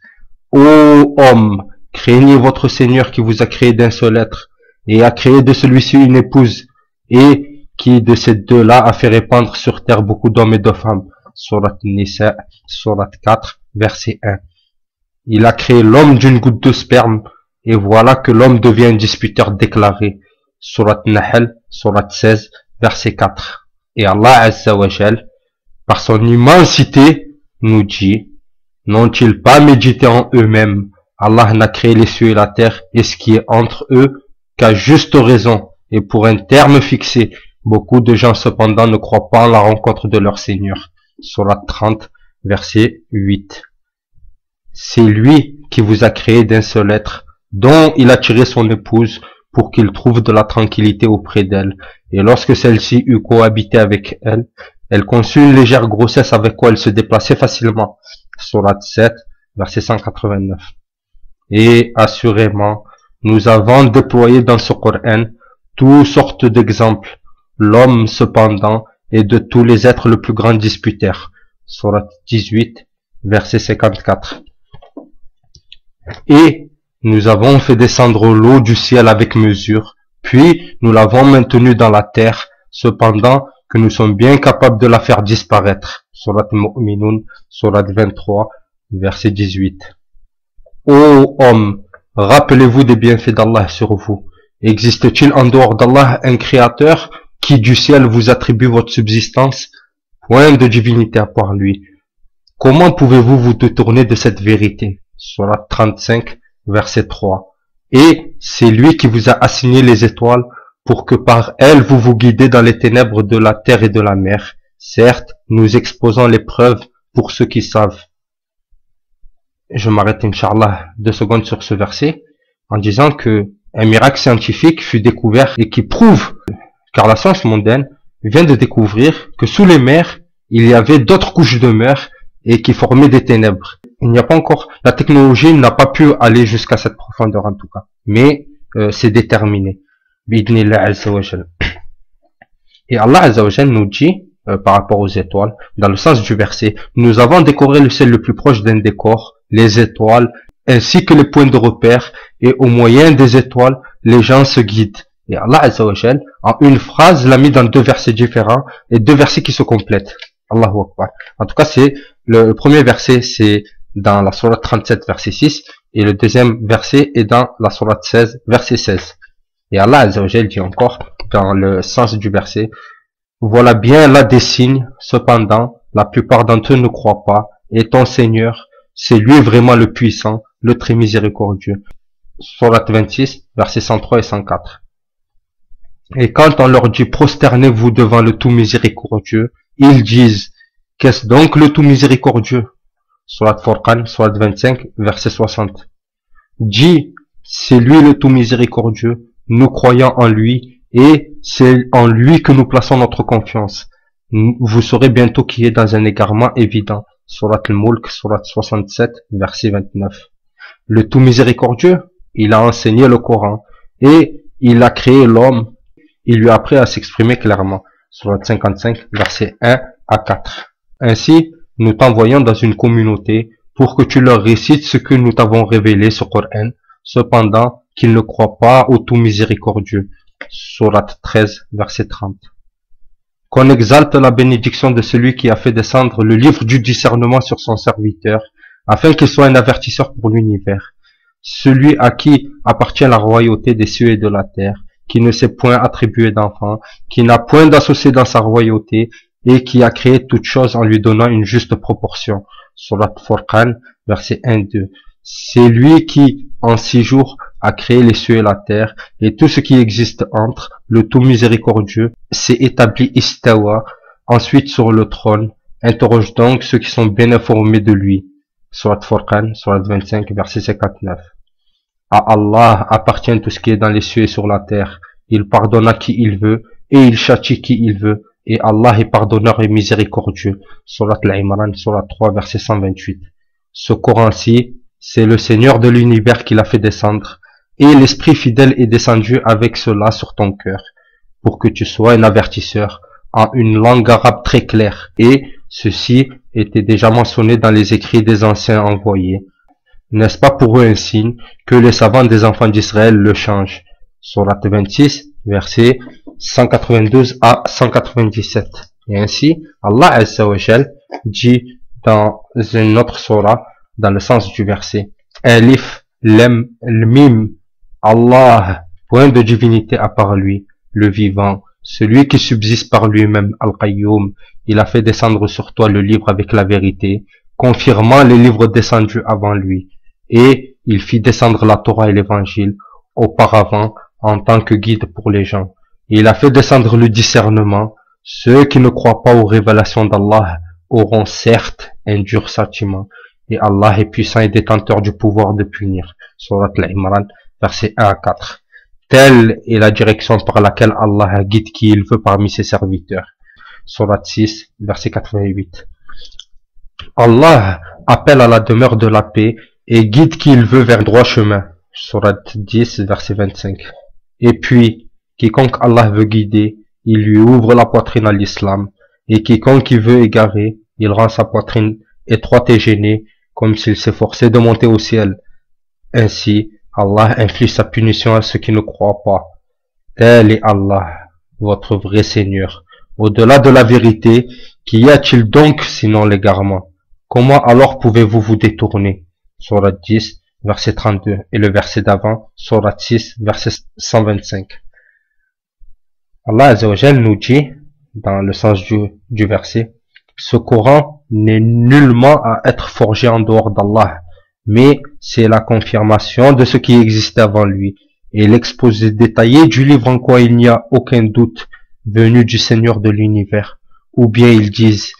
Ô homme, craignez votre Seigneur qui vous a créé d'un seul être et a créé de celui-ci une épouse et qui de ces deux-là a fait répandre sur terre beaucoup d'hommes et de femmes. Surat Nisa, surat 4, verset 1. Il a créé l'homme d'une goutte de sperme et voilà que l'homme devient un disputeur déclaré. Surat Nahl, surat 16, verset 4. Et Allah Azza wa Jal, par son immensité, nous dit: n'ont-ils pas médité en eux-mêmes? Allah n'a créé les cieux et la terre et ce qui est entre eux qu'à juste raison et pour un terme fixé. Beaucoup de gens cependant ne croient pas en la rencontre de leur Seigneur. Surat 30, verset 8. C'est lui qui vous a créé d'un seul être, dont il a tiré son épouse pour qu'il trouve de la tranquillité auprès d'elle. Et lorsque celle-ci eut cohabité avec elle, elle conçut une légère grossesse avec quoi elle se déplaçait facilement. Surat 7, verset 189. Et assurément, nous avons déployé dans ce Coran toutes sortes d'exemples. L'homme, cependant, est de tous les êtres le plus grand disputaire. Surat 18, verset 54. Et nous avons fait descendre l'eau du ciel avec mesure, puis nous l'avons maintenue dans la terre, cependant que nous sommes bien capables de la faire disparaître. Surat Mu'minun, surat 23, verset 18. Ô homme, rappelez-vous des bienfaits d'Allah sur vous. Existe-t-il en dehors d'Allah un créateur qui du ciel vous attribue votre subsistance? Point de divinité à part lui. Comment pouvez-vous vous détourner de cette vérité? Surat 35, verset 3. Et c'est lui qui vous a assigné les étoiles pour que par elles vous vous guidez dans les ténèbres de la terre et de la mer. Certes, nous exposons les preuves pour ceux qui savent. Je m'arrête, Inch'Allah, 2 secondes sur ce verset en disant que un miracle scientifique fut découvert et qui prouve, car la science mondaine vient de découvrir que sous les mers, il y avait d'autres couches de mer et qui formaient des ténèbres. Il n'y a pas encore, la technologie n'a pas pu aller jusqu'à cette profondeur en tout cas, mais c'est déterminé. Bidnillah Azza wa Jal. Et Allah Azza wa Jal nous dit, par rapport aux étoiles, dans le sens du verset, nous avons décoré le ciel le plus proche d'un décor, les étoiles, ainsi que les points de repère, et au moyen des étoiles, les gens se guident. Et Allah Azza wa Jal, en une phrase, l'a mis dans 2 versets différents, et 2 versets qui se complètent. Allahu Akbar. En tout cas, c'est, le premier verset, c'est dans la sourate 37, verset 6, et le deuxième verset est dans la sourate 16, verset 16. Et Allah Azza wa Jal dit encore, dans le sens du verset, voilà bien là des signes, cependant, la plupart d'entre eux ne croient pas, et ton Seigneur, c'est lui vraiment le puissant, le très miséricordieux. Sourate 26, versets 103 et 104. Et quand on leur dit prosternez-vous devant le tout miséricordieux, ils disent, qu'est-ce donc le tout miséricordieux? Sourate Furqan, sourate 25, verset 60. Dis, c'est lui le tout miséricordieux, nous croyons en lui, et c'est en lui que nous plaçons notre confiance. Vous saurez bientôt qui est dans un égarement évident. Surat al-Mulk, surat 67, verset 29. Le tout miséricordieux, il a enseigné le Coran, et il a créé l'homme, il lui a appris à s'exprimer clairement. Surat 55, verset 1 à 4. Ainsi, nous t'envoyons dans une communauté pour que tu leur récites ce que nous t'avons révélé sur Coran, cependant qu'ils ne croient pas au tout miséricordieux. Surat 13, verset 30. Qu'on exalte la bénédiction de celui qui a fait descendre le livre du discernement sur son serviteur, afin qu'il soit un avertisseur pour l'univers. Celui à qui appartient la royauté des cieux et de la terre, qui ne s'est point attribué d'enfant, qui n'a point d'associé dans sa royauté, et qui a créé toute chose en lui donnant une juste proportion. Surat Furqan, verset 1-2. C'est lui qui, en 6 jours, a créé les cieux et la terre, et tout ce qui existe entre, le tout miséricordieux, s'est établi istawa, ensuite sur le trône. Interroge donc ceux qui sont bien informés de lui. Surat Furqan, surat 25, verset 59. À Allah appartient tout ce qui est dans les cieux et sur la terre. Il pardonne à qui il veut, et il châtie qui il veut. Et Allah est pardonneur et miséricordieux. Surat Al-Imran, surat 3, verset 128. Ce Coran-ci, c'est le Seigneur de l'univers qui l'a fait descendre, et l'Esprit fidèle est descendu avec cela sur ton cœur, pour que tu sois un avertisseur en une langue arabe très claire. Et ceci était déjà mentionné dans les écrits des anciens envoyés. N'est-ce pas pour eux un signe que les savants des enfants d'Israël le changent? Surat 26, versets 192 à 197. Et ainsi, Allah Azza wa Jal dit dans une autre surah, dans le sens du verset, Alif, Lam, Mim, Allah, point de divinité à part lui, le vivant, celui qui subsiste par lui-même, Al-Qayyum. Il a fait descendre sur toi le livre avec la vérité, confirmant les livres descendus avant lui. Et il fit descendre la Torah et l'Évangile auparavant en tant que guide pour les gens. Il a fait descendre le discernement. Ceux qui ne croient pas aux révélations d'Allah auront certes un dur châtiment. Et Allah est puissant et détenteur du pouvoir de punir. Surat Al-Imran, versets 1 à 4. Telle est la direction par laquelle Allah guide qui il veut parmi ses serviteurs. Surat 6, verset 88. Allah appelle à la demeure de la paix et guide qui il veut vers droit chemin. Surat 10, verset 25. Et puis, quiconque Allah veut guider, il lui ouvre la poitrine à l'islam, et quiconque il veut égarer, il rend sa poitrine étroite et gênée, comme s'il s'efforçait de monter au ciel. Ainsi, Allah inflige sa punition à ceux qui ne croient pas. Tel est Allah, votre vrai Seigneur. Au-delà de la vérité, qu'y a-t-il donc sinon l'égarement? Comment alors pouvez-vous vous détourner? Surat 10, verset 32, et le verset d'avant, Surat 6, verset 125. Allah Azza wa Jal nous dit, dans le sens du verset, ce Coran n'est nullement à être forgé en dehors d'Allah, mais c'est la confirmation de ce qui existait avant lui, et l'exposé détaillé du livre en quoi il n'y a aucun doute venu du Seigneur de l'univers. Ou bien ils disent,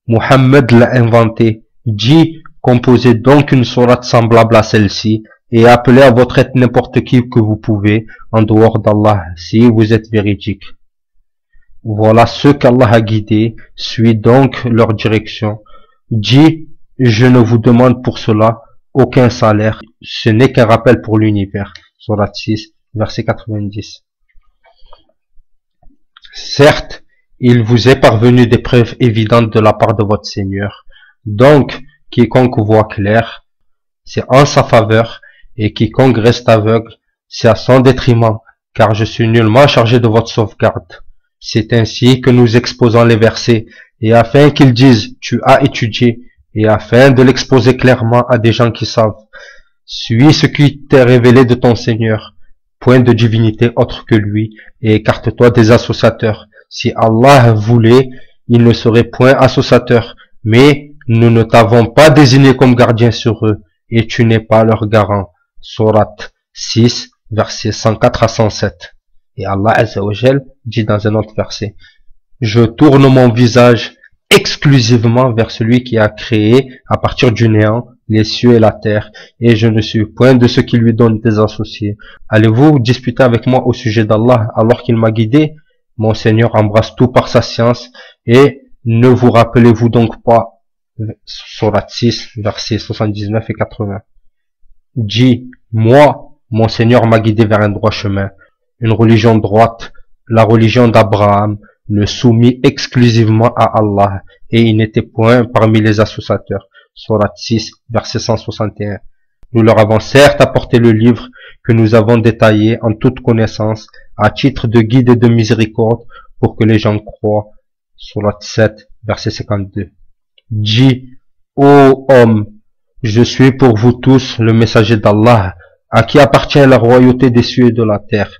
Muhammad l'a inventé, dit, composez donc une sourate semblable à celle-ci, et appelez à votre aide n'importe qui que vous pouvez, en dehors d'Allah, si vous êtes véridique. Voilà ceux qu'Allah a guidés, suis donc leur direction. Dis, je ne vous demande pour cela aucun salaire, ce n'est qu'un rappel pour l'univers. Surat 6, verset 90. Certes, il vous est parvenu des preuves évidentes de la part de votre Seigneur. Donc, quiconque voit clair, c'est en sa faveur, et quiconque reste aveugle, c'est à son détriment, car je suis nullement chargé de votre sauvegarde. C'est ainsi que nous exposons les versets, et afin qu'ils disent, tu as étudié, et afin de l'exposer clairement à des gens qui savent. Suis ce qui t'est révélé de ton Seigneur, point de divinité autre que lui, et écarte-toi des associateurs. Si Allah voulait, il ne serait point associateur, mais nous ne t'avons pas désigné comme gardien sur eux, et tu n'es pas leur garant. Surat 6, versets 104 à 107. Et Allah Azza wa Jal dit dans un autre verset, je tourne mon visage exclusivement vers celui qui a créé à partir du néant les cieux et la terre, et je ne suis point de ceux qui lui donnent des associés. Allez-vous disputer avec moi au sujet d'Allah alors qu'il m'a guidé? Mon Seigneur embrasse tout par sa science, et ne vous rappelez-vous donc pas, Sourate 6, versets 79 et 80. Dis, moi, mon Seigneur m'a guidé vers un droit chemin, une religion droite, la religion d'Abraham, le soumis exclusivement à Allah, et il n'était point parmi les associateurs. Sourate 6, verset 161. Nous leur avons certes apporté le livre que nous avons détaillé en toute connaissance, à titre de guide et de miséricorde, pour que les gens croient. Sourate 7, verset 52. Dis, ô homme, je suis pour vous tous le messager d'Allah, à qui appartient la royauté des cieux et de la terre.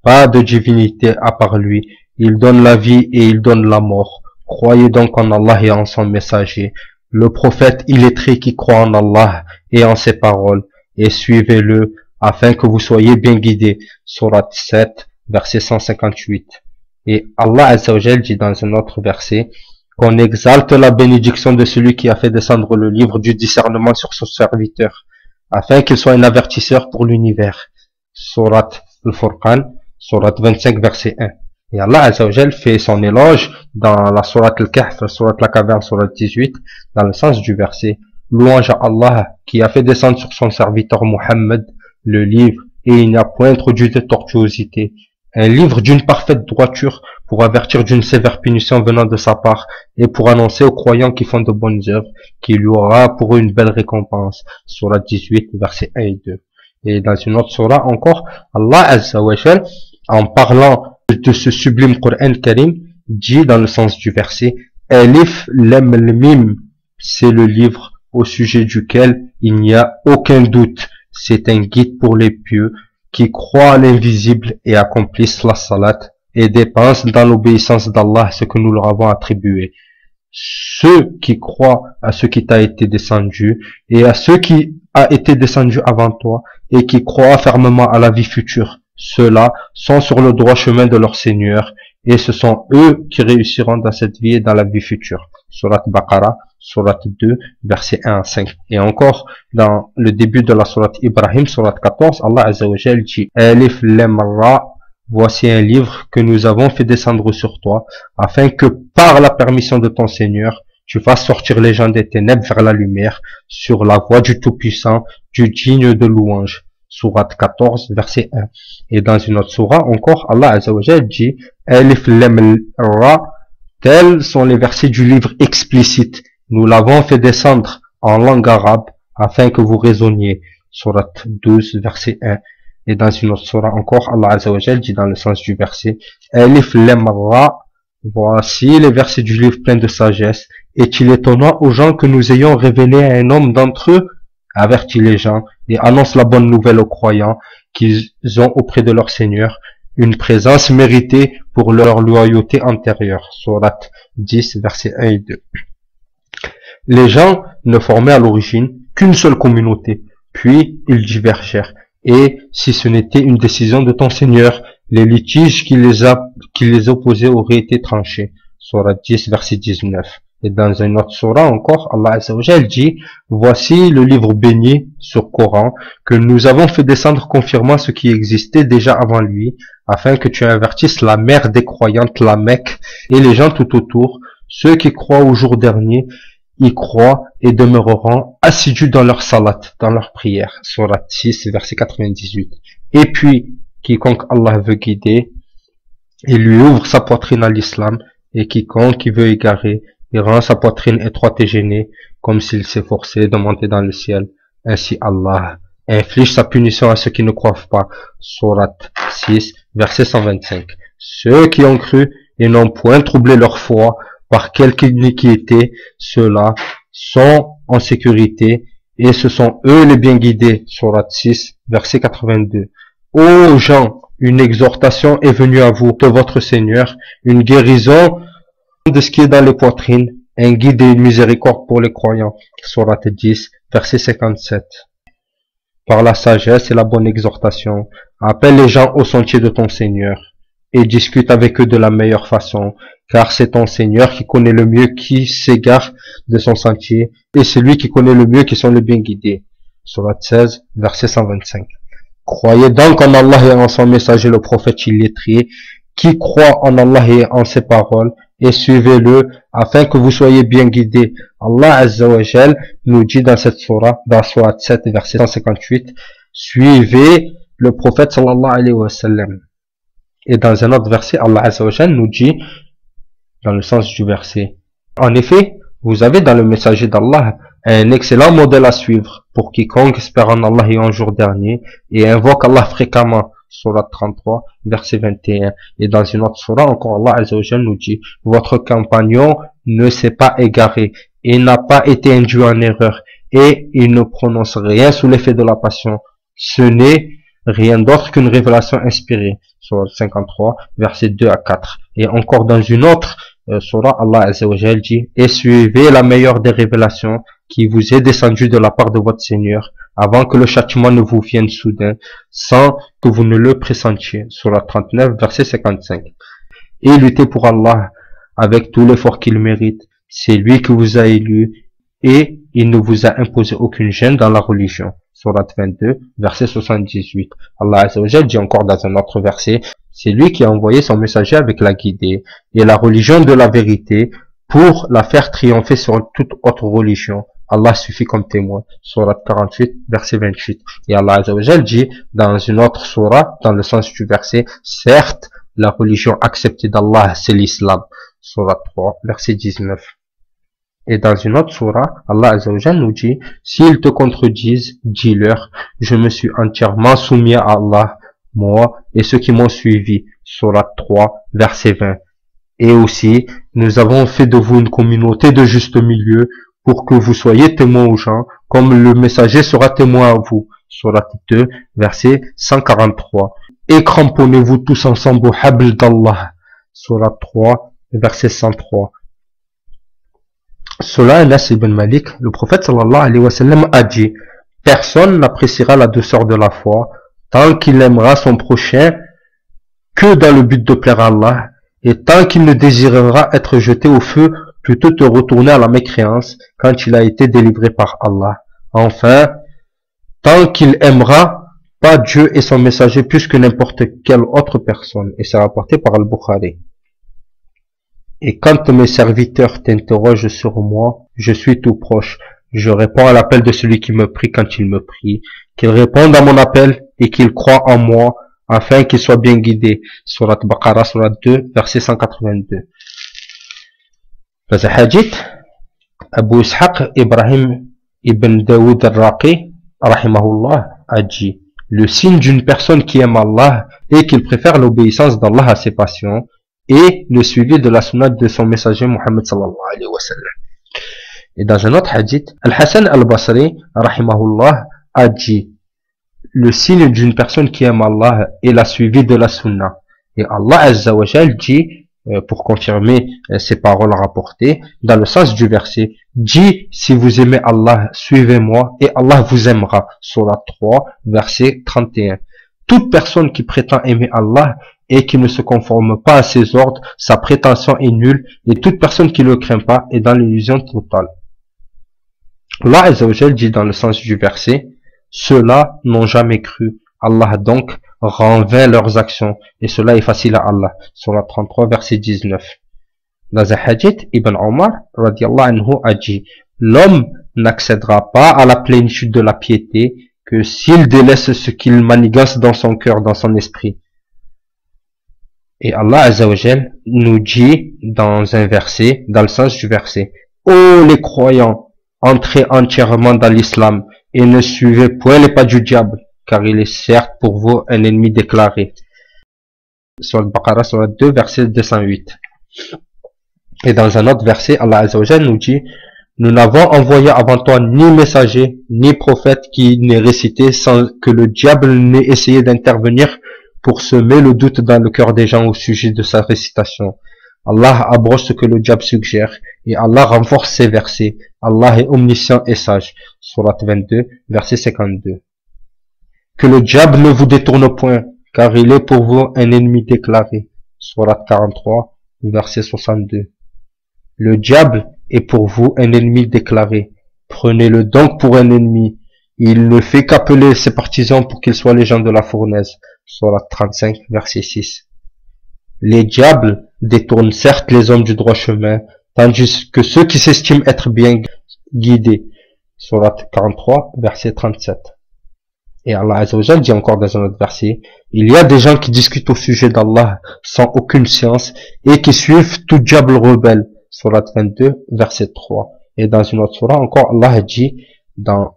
Pas de divinité à part lui. Il donne la vie et il donne la mort. Croyez donc en Allah et en son messager, le prophète illettré qui croit en Allah et en ses paroles, et suivez-le afin que vous soyez bien guidés. Sourate 7, verset 158. Et Allah Azza wa Jal dit dans un autre verset qu'on exalte la bénédiction de celui qui a fait descendre le livre du discernement sur son serviteur, afin qu'il soit un avertisseur pour l'univers. Sourate Al-Furqan, sourate 25, verset 1. Et Allah Azza wa Jal fait son éloge dans la sourate Al-Kahf, sourate la caverne, sourate 18, dans le sens du verset. Louange à Allah qui a fait descendre sur son serviteur Muhammad le livre, et il n'a point introduit de tortuosité. Un livre d'une parfaite droiture pour avertir d'une sévère punition venant de sa part, et pour annoncer aux croyants qui font de bonnes œuvres qu'il y aura pour eux une belle récompense. Sourate 18, versets 1 et 2. Et dans une autre sourate encore, Allah Azza wa Jal, en parlant de ce sublime Coran Karim, dit dans le sens du verset, Alif Lam Mim, c'est le livre au sujet duquel il n'y a aucun doute. C'est un guide pour les pieux qui croient à l'invisible et accomplissent la salat et dépensent dans l'obéissance d'Allah ce que nous leur avons attribué. Ceux qui croient à ce qui t'a été descendu et à ce qui a été descendu avant toi et qui croient fermement à la vie future, ceux-là sont sur le droit chemin de leur Seigneur, et ce sont eux qui réussiront dans cette vie et dans la vie future. Sourate Baqarah, sourate 2, versets 1 à 5. Et encore, dans le début de la sourate Ibrahim, sourate 14, Allah Azza wa Jal dit, Alif Lam Ra, voici un livre que nous avons fait descendre sur toi, afin que par la permission de ton Seigneur, tu fasses sortir les gens des ténèbres vers la lumière, sur la voie du Tout-Puissant, du digne de louange. Sourate 14, verset 1. Et dans une autre sourate encore, Allah Azza wa Jal dit, Alif Lam Ra, tels sont les versets du livre explicite. Nous l'avons fait descendre en langue arabe afin que vous raisonniez. Sourate 12, verset 1. Et dans une autre sourate encore, Allah Azza wa Jal dit dans le sens du verset, Alif Lam Ra, voici les versets du livre plein de sagesse. Est-il étonnant aux gens que nous ayons révélé à un homme d'entre eux? Avertis les gens et annonce la bonne nouvelle aux croyants qu'ils ont auprès de leur Seigneur une présence méritée pour leur loyauté antérieure. Sourate 10, versets 1 et 2. Les gens ne formaient à l'origine qu'une seule communauté, puis ils divergèrent. Et si ce n'était une décision de ton Seigneur, les litiges qui les opposaient auraient été tranchés. Sourate 10, verset 19. Et dans une autre sourate encore, Allah Azza wa Jal dit, voici le livre béni, ce Coran, que nous avons fait descendre confirmant ce qui existait déjà avant lui, afin que tu avertisses la mère des croyantes, la Mecque, et les gens tout autour, ceux qui croient au jour dernier, y croient et demeureront assidus dans leur salat, dans leur prière. Sourate 6, verset 98. Et puis, quiconque Allah veut guider, il lui ouvre sa poitrine à l'islam, et quiconque il veut égarer, il rend sa poitrine étroite et gênée, comme s'il s'efforçait de monter dans le ciel. Ainsi Allah inflige sa punition à ceux qui ne croient pas. Sourate 6, verset 125. Ceux qui ont cru et n'ont point troublé leur foi par quelque iniquité, ceux-là sont en sécurité, et ce sont eux les bien guidés. Sourate 6, verset 82. Ô gens, une exhortation est venue à vous de votre Seigneur, une guérison de ce qui est dans les poitrines, un guide et une miséricorde pour les croyants. Sourate 10, verset 57. Par la sagesse et la bonne exhortation, appelle les gens au sentier de ton Seigneur, et discute avec eux de la meilleure façon, car c'est ton Seigneur qui connaît le mieux qui s'égare de son sentier, et c'est lui qui connaît le mieux qui sont les bien guidés. Sourate 16, verset 125. Croyez donc en Allah et en son messager, le prophète illettré, qui croit en Allah et en ses paroles, et suivez-le, afin que vous soyez bien guidés. Allah Azza wa Jal nous dit dans cette sourate, dans Sourate 7, verset 158, suivez le prophète sallallahu alayhi wa sallam. Et dans un autre verset, Allah Azza wa Jal nous dit, dans le sens du verset, en effet, vous avez dans le messager d'Allah un excellent modèle à suivre pour quiconque espère en Allah et en jour dernier et invoque Allah fréquemment. Sourate 33, verset 21. Et dans une autre sourate, encore Allah Azza wa Jal nous dit, votre compagnon ne s'est pas égaré et n'a pas été induit en erreur et il ne prononce rien sous l'effet de la passion. Ce n'est rien d'autre qu'une révélation inspirée. Sourate 53, verset 2 à 4. Et encore dans une autre sourate, Allah Azza wa Jal dit, et suivez la meilleure des révélations qui vous est descendue de la part de votre Seigneur, avant que le châtiment ne vous vienne soudain, sans que vous ne le pressentiez. Sourate 39, verset 55. Et luttez pour Allah avec tout l'effort qu'il mérite. C'est lui qui vous a élu et il ne vous a imposé aucune gêne dans la religion. Sourate 22, verset 78. Allah Azza wa Jal dit encore dans un autre verset, c'est lui qui a envoyé son messager avec la guidée et la religion de la vérité pour la faire triompher sur toute autre religion. Allah suffit comme témoin. Sourate 48, verset 28. Et Allah Azza wa Jal dit dans une autre sourate, dans le sens du verset, certes, la religion acceptée d'Allah, c'est l'islam. Sourate 3, verset 19. Et dans une autre sourate, Allah Azza wa Jal nous dit, s'ils te contredisent, dis-leur, je me suis entièrement soumis à Allah, moi et ceux qui m'ont suivi. Sourate 3, verset 20. Et aussi, nous avons fait de vous une communauté de juste milieu pour que vous soyez témoins aux gens, comme le messager sera témoin à vous. Sourate 2, verset 143. Et cramponnez-vous tous ensemble au habl d'Allah. Sourate 3, verset 103. Cela, Anas ibn Malik, le prophète sallallahu alayhi wa sallam a dit, personne n'appréciera la douceur de la foi tant qu'il aimera son prochain que dans le but de plaire à Allah, et tant qu'il ne désirera être jeté au feu, plutôt te retourner à la mécréance quand il a été délivré par Allah. Enfin, tant qu'il aimera pas Dieu et son messager plus que n'importe quelle autre personne. Et c'est rapporté par Al-Bukhari. Et quand mes serviteurs t'interrogent sur moi, je suis tout proche. Je réponds à l'appel de celui qui me prie quand il me prie. Qu'il réponde à mon appel et qu'il croit en moi, afin qu'il soit bien guidé. Surat Baqarah, surat 2, verset 182. Dans un hadith, Abu Ishaq Ibrahim ibn Daoud al-Raqi, rahimahullah, a dit, le signe d'une personne qui aime Allah est qu'il préfère l'obéissance d'Allah à ses passions et le suivi de la sunnah de son messager Muhammad sallallahu alayhi wa sallam. Et dans un autre hadith, Al-Hassan al-Basri, rahimahullah, a dit, le signe d'une personne qui aime Allah est la suivi de la sunnah. Et Allah Azza wa Jal dit, pour confirmer ces paroles rapportées, dans le sens du verset, dit, si vous aimez Allah, suivez-moi et Allah vous aimera. Sourate 3, verset 31. Toute personne qui prétend aimer Allah et qui ne se conforme pas à ses ordres, sa prétention est nulle, et toute personne qui ne le craint pas est dans l'illusion totale. Allah Azza wa Jal dit dans le sens du verset, ceux-là n'ont jamais cru. Allah donc rend vain leurs actions, et cela est facile à Allah. Sourate 33, verset 19. Dans un hadith, Ibn Omar, radiallahu anhu, a dit, l'homme n'accédera pas à la plénitude de la piété que s'il délaisse ce qu'il manigance dans son cœur, dans son esprit. Et Allah Azza wa Jal nous dit dans un verset, dans le sens du verset, ô les croyants, entrez entièrement dans l'islam et ne suivez point les pas du diable, car il est certes pour vous un ennemi déclaré. Sur le Baqarah, sur le 2, verset 208. Et dans un autre verset, Allah Azza wa Jal nous dit, nous n'avons envoyé avant toi ni messager, ni prophète qui n'ait récité sans que le diable n'ait essayé d'intervenir pour semer le doute dans le cœur des gens au sujet de sa récitation. Allah abroge ce que le diable suggère et Allah renforce ses versets. Allah est omniscient et sage. Sourate 22, verset 52. Que le diable ne vous détourne point, car il est pour vous un ennemi déclaré. Sourate 43, verset 62. Le diable est pour vous un ennemi déclaré. Prenez-le donc pour un ennemi. Il ne fait qu'appeler ses partisans pour qu'ils soient les gens de la fournaise. Sourate 35, verset 6. Les diables détournent certes les hommes du droit chemin, tandis que ceux qui s'estiment être bien guidés. Sourate 43, verset 37. Et Allah Azza wa Jalla dit encore dans un autre verset, il y a des gens qui discutent au sujet d'Allah sans aucune science et qui suivent tout diable rebelle. Sourate 22, verset 3. Et dans une autre sourate encore, Allah dit, dans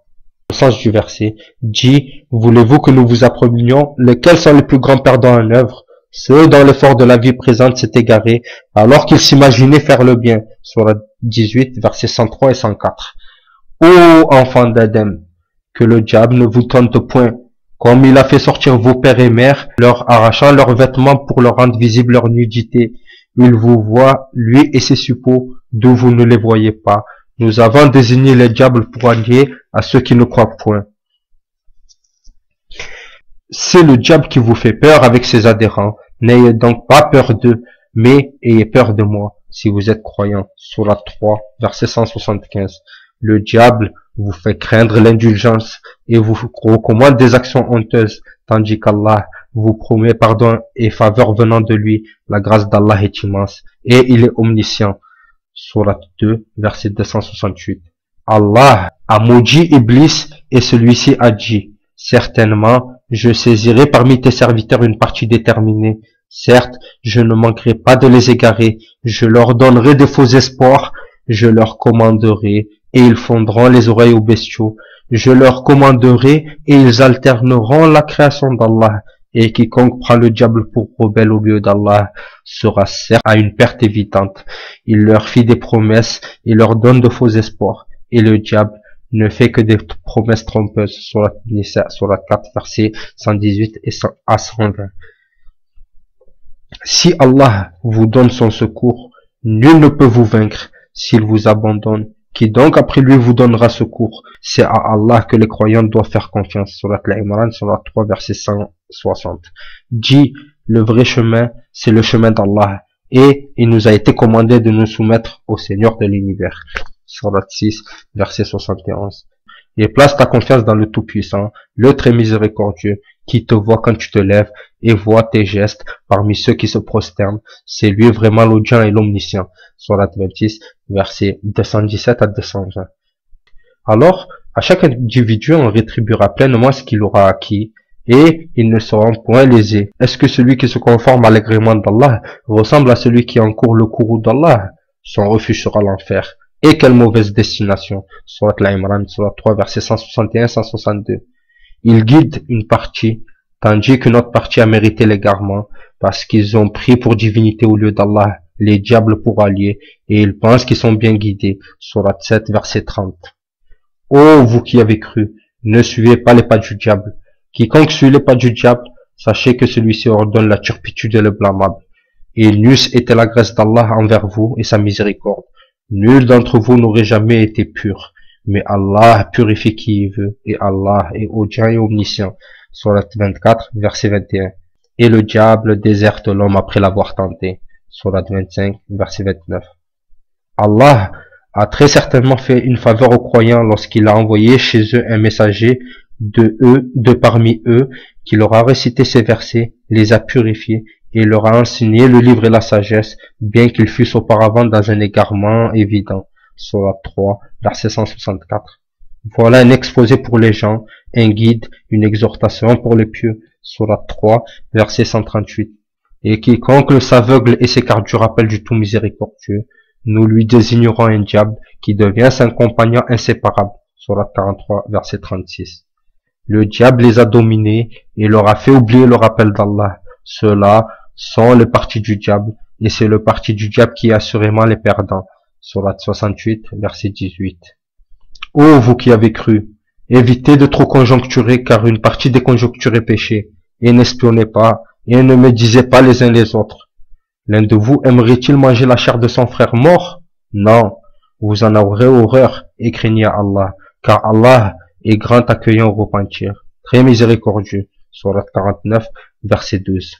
le sens du verset, dit, voulez-vous que nous vous apprenions lesquels sont les plus grands perdants en œuvre? Ceux dont l'effort de la vie présente s'est égaré, alors qu'ils s'imaginaient faire le bien. Sourate 18, versets 103 et 104. Ô enfants d'Adam, que le diable ne vous tente point, comme il a fait sortir vos pères et mères, leur arrachant leurs vêtements pour leur rendre visible leur nudité. Il vous voit, lui et ses suppôts, d'où vous ne les voyez pas. Nous avons désigné les diables pour allier à ceux qui ne croient point. C'est le diable qui vous fait peur avec ses adhérents. N'ayez donc pas peur d'eux, mais ayez peur de moi, si vous êtes croyants. Sourate 3, verset 175. Le diable vous fait craindre l'indulgence et vous recommande des actions honteuses, tandis qu'Allah vous promet pardon et faveur venant de lui. La grâce d'Allah est immense et il est omniscient. Sourate 2, verset 268. Allah a maudit Iblis et celui-ci a dit, certainement, je saisirai parmi tes serviteurs une partie déterminée. Certes, je ne manquerai pas de les égarer. Je leur donnerai de faux espoirs. Je leur commanderai et ils fondront les oreilles aux bestiaux. Je leur commanderai et ils alterneront la création d'Allah. Et quiconque prend le diable pour rebelle au lieu d'Allah sera certes à une perte évidente. Il leur fit des promesses et leur donne de faux espoirs. Et le diable ne fait que des promesses trompeuses. Sourate Nisa, sourate 4, versets 118 et 120. Si Allah vous donne son secours, nul ne peut vous vaincre. S'il vous abandonne, qui donc après lui vous donnera secours? C'est à Allah que les croyants doivent faire confiance. Sourate Al-Imran, sourate 3, verset 160. Dit, le vrai chemin, c'est le chemin d'Allah. Et il nous a été commandé de nous soumettre au Seigneur de l'univers. Sourate 6, verset 71. Et place ta confiance dans le Tout-Puissant, le Très Miséricordieux, qui te voit quand tu te lèves et voit tes gestes parmi ceux qui se prosternent. C'est lui vraiment l'audient et l'omniscient. Sourate 26, versets 217 à 220. Alors, à chaque individu, on rétribuera pleinement ce qu'il aura acquis, et ils ne seront point lésés. Est-ce que celui qui se conforme à l'agrément d'Allah ressemble à celui qui encourt le courroux d'Allah? Son refuge sera l'enfer. Et quelle mauvaise destination. Sourate Al-Imran, sourate 3, versets 161-162. Il guide une partie, tandis qu'une autre partie a mérité l'égarement, parce qu'ils ont pris pour divinité au lieu d'Allah les diables pour alliés, et ils pensent qu'ils sont bien guidés. Sourate 7, verset 30. Ô vous qui avez cru, ne suivez pas les pas du diable. Quiconque suit les pas du diable, sachez que celui-ci ordonne la turpitude et le blâmable. Et n'eût été la grâce d'Allah envers vous et sa miséricorde. Nul d'entre vous n'aurait jamais été pur, mais Allah purifie qui il veut, et Allah est audient et omniscient. Sourate 24, verset 21. Et le diable déserte l'homme après l'avoir tenté. Sourate 25, verset 29. Allah a très certainement fait une faveur aux croyants lorsqu'il a envoyé chez eux un messager de parmi eux, qui leur a récité ces versets, les a purifiés, et leur a enseigné le livre et la sagesse, bien qu'ils fussent auparavant dans un égarement évident. Sourate 3, verset 164. Voilà un exposé pour les gens, un guide, une exhortation pour les pieux. Sourate 3, verset 138. Et quiconque s'aveugle et s'écarte du rappel du tout miséricordieux, nous lui désignerons un diable qui devient son compagnon inséparable. Sourate 43, verset 36. Le diable les a dominés et leur a fait oublier le rappel d'Allah. Ceux-là sont les partis du diable, et c'est le parti du diable qui est assurément les perdants. Sourate 68, verset 18. Ô vous qui avez cru, évitez de trop conjoncturer, car une partie des conjonctures est péché, et n'espionnez pas, et ne médisez pas les uns les autres. L'un de vous aimerait-il manger la chair de son frère mort? Non, vous en aurez horreur, et craignez Allah, car Allah est grand accueillant au repentir, très miséricordieux. Sourate 49, verset 12.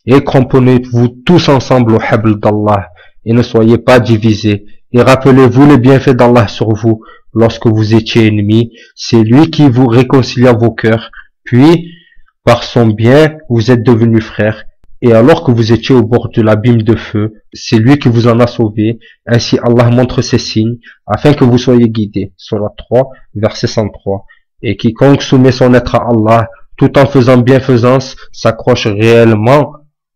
Et cramponnez-vous tous ensemble au habl d'Allah et ne soyez pas divisés. Et rappelez-vous les bienfaits d'Allah sur vous lorsque vous étiez ennemis. C'est lui qui vous réconcilia vos cœurs. Puis, par son bien, vous êtes devenus frères. Et alors que vous étiez au bord de l'abîme de feu, c'est lui qui vous en a sauvés. Ainsi Allah montre ses signes afin que vous soyez guidés. Sourate 3, verset 103. Et quiconque soumet son être à Allah tout en faisant bienfaisance s'accroche réellement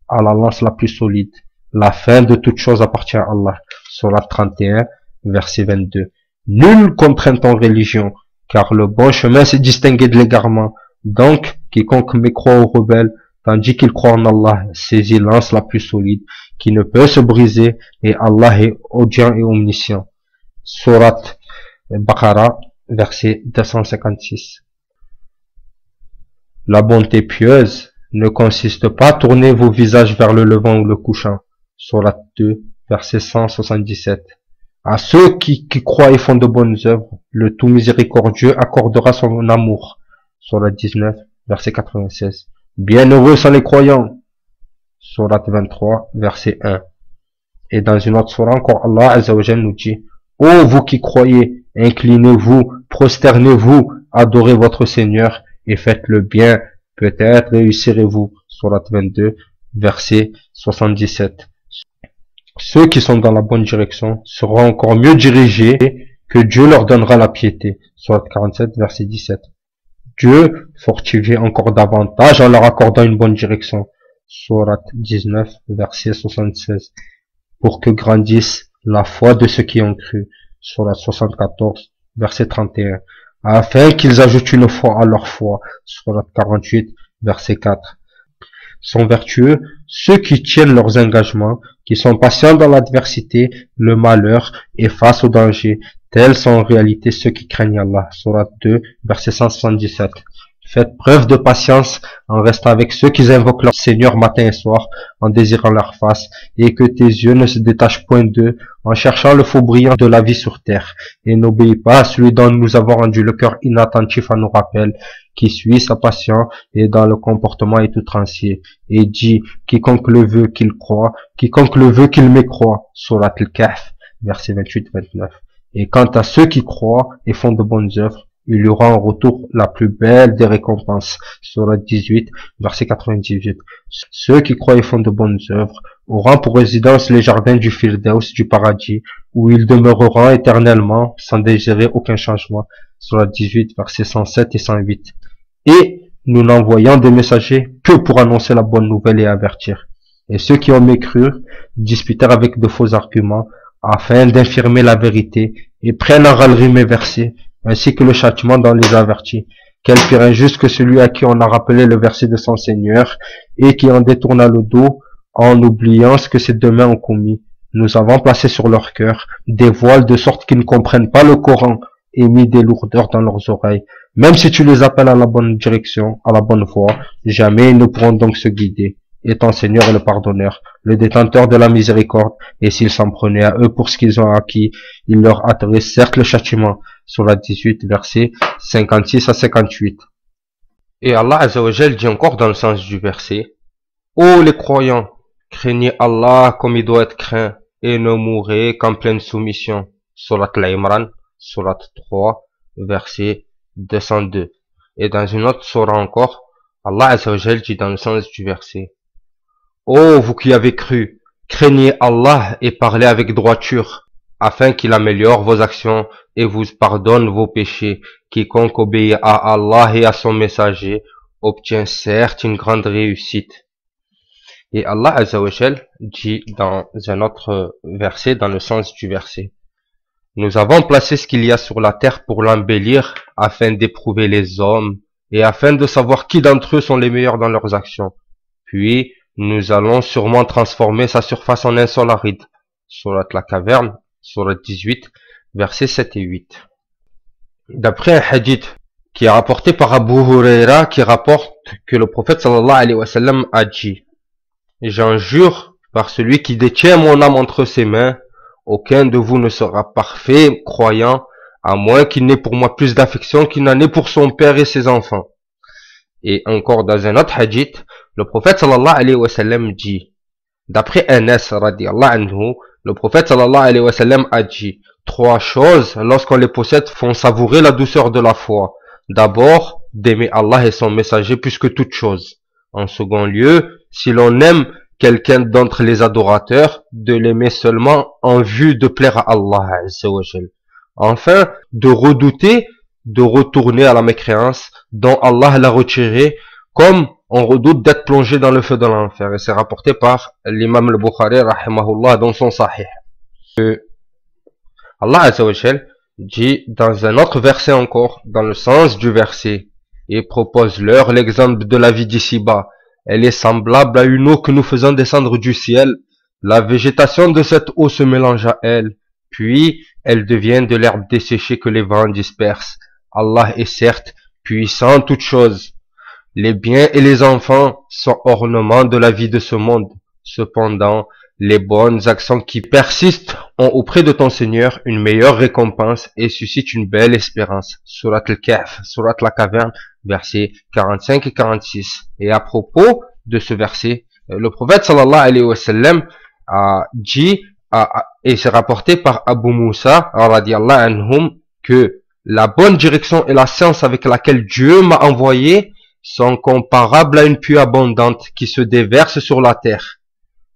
à la lance la plus solide. La fin de toute chose appartient à Allah. Sourate 31, verset 22. Nulle contrainte en religion, car le bon chemin s'est distingué de l'égarement. Donc, quiconque mécroit ou rebelle, tandis qu'il croit en Allah, saisit l'anse la plus solide, qui ne peut se briser, et Allah est audient et omniscient. Sourate Baqara, verset 256. La bonté pieuse ne consiste pas à tourner vos visages vers le levant ou le couchant. Sourate 2, verset 177. À ceux qui croient et font de bonnes œuvres, le tout miséricordieux accordera son amour. Sourate 19, verset 96. Bienheureux sont les croyants. Sourate 23, verset 1. Et dans une autre sourate encore, Allah Azza wa Jalla nous dit: ô vous qui croyez, inclinez-vous, prosternez-vous, adorez votre Seigneur et faites le bien, peut-être réussirez-vous. Sourate 22, verset 77. Ceux qui sont dans la bonne direction seront encore mieux dirigés, que Dieu leur donnera la piété. Sourate 47, verset 17. Dieu fortifie encore davantage en leur accordant une bonne direction. Sourate 19, verset 76. Pour que grandisse la foi de ceux qui ont cru. Sourate 74, verset 31. Afin qu'ils ajoutent une foi à leur foi. Sourate 48, verset 4. Sont vertueux ceux qui tiennent leurs engagements, qui sont patients dans l'adversité, le malheur et face au danger. Tels sont en réalité ceux qui craignent Allah. Sourate 2, verset 177. Faites preuve de patience en restant avec ceux qui invoquent leur Seigneur matin et soir, en désirant leur face, et que tes yeux ne se détachent point d'eux, en cherchant le faux brillant de la vie sur terre. Et n'obéis pas à celui dont nous avons rendu le cœur inattentif à nos rappels, qui suit sa passion et dans le comportement est outrancier. Et dit, quiconque le veut qu'il croit, quiconque le veut qu'il mécroit. Sourate Al-Kahf, verset 28-29. Et quant à ceux qui croient et font de bonnes œuvres, il y aura en retour la plus belle des récompenses. Sourate 18, verset 98. Ceux qui croient et font de bonnes œuvres auront pour résidence les jardins du Firdaus, du paradis, où ils demeureront éternellement sans désirer aucun changement. Sourate 18, verset 107 et 108. Et nous n'envoyons des messagers que pour annoncer la bonne nouvelle et avertir. Et ceux qui ont mécru disputèrent avec de faux arguments afin d'infirmer la vérité et prennent en raillerie mes versets, ainsi que le châtiment dans les avertis. Quel pire injuste que celui à qui on a rappelé le verset de son Seigneur et qui en détourna le dos en oubliant ce que ses deux mains ont commis. Nous avons placé sur leur cœur des voiles de sorte qu'ils ne comprennent pas le Coran et mis des lourdeurs dans leurs oreilles. Même si tu les appelles à la bonne direction, à la bonne voie, jamais ils ne pourront donc se guider. Et ton Seigneur est le pardonneur, le détenteur de la miséricorde, et s'ils s'en prenaient à eux pour ce qu'ils ont acquis, il leur hâterait certes le châtiment. Sourate 18, versets 56 à 58. Et Allah Azza wa Jal dit encore dans le sens du verset: ô les croyants, craignez Allah comme il doit être craint, et ne mourrez qu'en pleine soumission. Sourate Al-Imran, Sourate 3, verset 202. Et dans une autre sourate encore, Allah Azza wa Jal dit dans le sens du verset: ô vous qui avez cru, craignez Allah et parlez avec droiture, afin qu'il améliore vos actions et vous pardonne vos péchés. Quiconque obéit à Allah et à son messager obtient certes une grande réussite. Et Allah Azza wa Jal dit dans un autre verset, dans le sens du verset: nous avons placé ce qu'il y a sur la terre pour l'embellir, afin d'éprouver les hommes, et afin de savoir qui d'entre eux sont les meilleurs dans leurs actions. Puis, nous allons sûrement transformer sa surface en un sol aride. Sourate la caverne, sourate 18, versets 7 et 8. D'après un hadith qui est rapporté par Abu Huraira, qui rapporte que le prophète sallallahu alayhi wa sallam a dit: j'en jure par celui qui détient mon âme entre ses mains, aucun de vous ne sera parfait croyant, à moins qu'il n'ait pour moi plus d'affection qu'il n'en ait pour son père et ses enfants. Et encore dans un autre hadith, le prophète sallallahu alayhi wa sallam dit, d'après Anas radiallahu anhu, le prophète sallallahu alayhi wa sallam a dit, 3 choses, lorsqu'on les possède, font savourer la douceur de la foi. D'abord, d'aimer Allah et son messager plus que toute chose. En second lieu, si l'on aime quelqu'un d'entre les adorateurs, de l'aimer seulement en vue de plaire à Allah azza wa jal. Enfin, de redouter de retourner à la mécréance dont Allah l'a retiré, comme on redoute d'être plongé dans le feu de l'enfer. Et c'est rapporté par l'imam al-Bukhari rahimahullah dans son sahih. Allah azza wa jal dit dans un autre verset encore, dans le sens du verset, et propose-leur l'exemple de la vie d'ici-bas. Elle est semblable à une eau que nous faisons descendre du ciel. La végétation de cette eau se mélange à elle, puis elle devient de l'herbe desséchée que les vents dispersent. Allah est certes puissant en toutes choses. Les biens et les enfants sont ornements de la vie de ce monde. Cependant, les bonnes actions qui persistent ont auprès de ton Seigneur une meilleure récompense et suscitent une belle espérance. Surat al-Kahf, Surat la caverne, versets 45 et 46. Et à propos de ce verset, le prophète sallallahu alayhi wa sallam a dit, et c'est rapporté par Abu Moussa radiallahu anhum, que la bonne direction et la science avec laquelle Dieu m'a envoyé sont comparables à une pluie abondante qui se déverse sur la terre.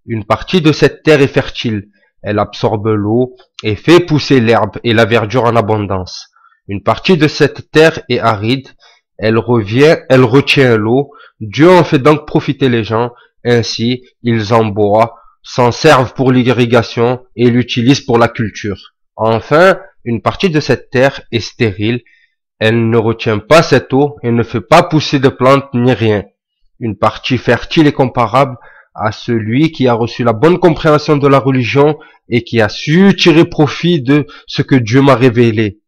Une partie de cette terre est fertile, elle absorbe l'eau et fait pousser l'herbe et la verdure en abondance. Une partie de cette terre est aride, elle retient l'eau. Dieu en fait donc profiter les gens, ainsi ils en boivent, s'en servent pour l'irrigation et l'utilisent pour la culture. Enfin, une partie de cette terre est stérile, elle ne retient pas cette eau et ne fait pas pousser de plantes ni rien. Une partie fertile est comparable à celui qui a reçu la bonne compréhension de la religion et qui a su tirer profit de ce que Dieu m'a révélé.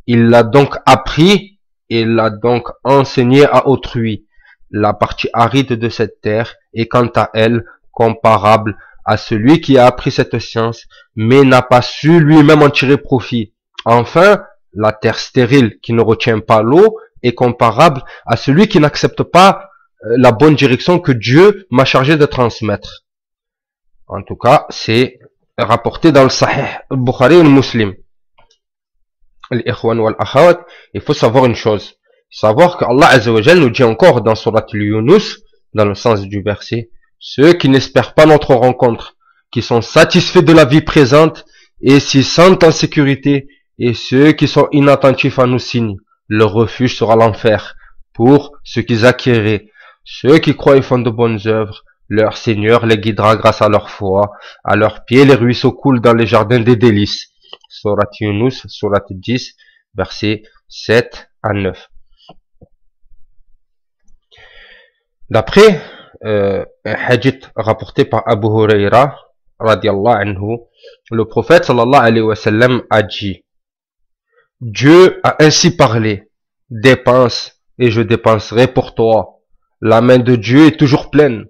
Il l'a donc appris et l'a donc enseigné à autrui. La partie aride de cette terre est quant à elle comparable à celui qui a appris cette science mais n'a pas su lui-même en tirer profit. Enfin, la terre stérile qui ne retient pas l'eau est comparable à celui qui n'accepte pas la bonne direction que Dieu m'a chargé de transmettre. En tout cas, c'est rapporté dans le Sahih al-Bukhari et le Muslim. Al-Ikhwan wal-Akhawat, il faut savoir une chose. Savoir que Allah Azza wa Jal nous dit encore dans Surat al-Yunus, dans le sens du verset, ceux qui n'espèrent pas notre rencontre, qui sont satisfaits de la vie présente et s'y sentent en sécurité, et ceux qui sont inattentifs à nos signes, leur refuge sera l'enfer pour ce qu'ils acquéraient. Ceux qui croient et font de bonnes œuvres, leur Seigneur les guidera grâce à leur foi. À leurs pieds, les ruisseaux coulent dans les jardins des délices. Surat Yunus, Surat 10, versets 7 à 9. D'après un hadith rapporté par Abu Huraira, radiallahu anhu, le prophète sallallahu alayhi wa sallam a dit, Dieu a ainsi parlé, dépense et je dépenserai pour toi. La main de Dieu est toujours pleine,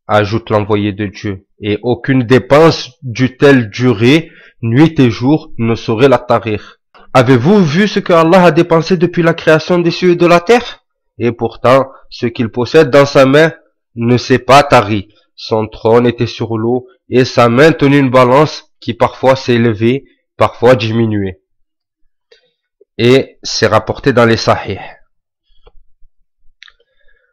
ajoute l'envoyé de Dieu, et aucune dépense d'une telle durée, nuit et jour, ne saurait la tarir. Avez-vous vu ce que Allah a dépensé depuis la création des cieux et de la terre? Et pourtant, ce qu'il possède dans sa main ne s'est pas tari. Son trône était sur l'eau, et sa main tenait une balance qui parfois s'est élevée, parfois diminuée. Et c'est rapporté dans les Sahih.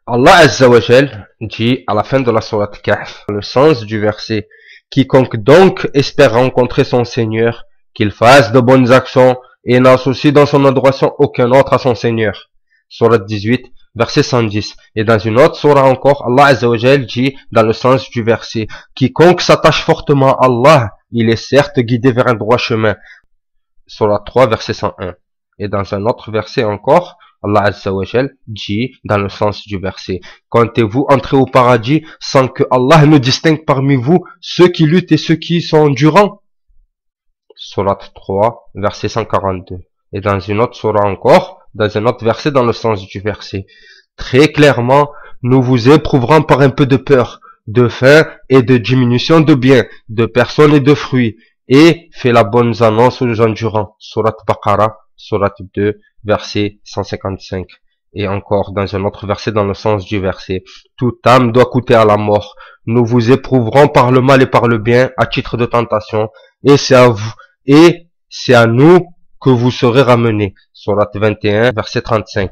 Allah Azza wa Jal dit à la fin de la Sourate Kahf, le sens du verset, quiconque donc espère rencontrer son Seigneur, qu'il fasse de bonnes actions et n'associe dans son adoration aucun autre à son Seigneur. Sourate 18, verset 110. Et dans une autre sourate encore, Allah Azza wa Jal dit dans le sens du verset, quiconque s'attache fortement à Allah, il est certes guidé vers un droit chemin. Sourate 3, verset 101. Et dans un autre verset encore, Allah Azza wa Jal dit dans le sens du verset, comptez-vous entrer au paradis sans que Allah ne distingue parmi vous ceux qui luttent et ceux qui sont endurants? Sourate 3, verset 142. Et dans une autre sourate encore, dans un autre verset dans le sens du verset, très clairement, nous vous éprouverons par un peu de peur, de faim et de diminution de biens, de personnes et de fruits, et fait la bonne annonce aux endurants. Sourate Baqarah, Sourate 2, verset 155. Et encore dans un autre verset, dans le sens du verset, toute âme doit coûter à la mort. Nous vous éprouverons par le mal et par le bien à titre de tentation, et c'est à nous que vous serez ramenés. Sourate 21, verset 35.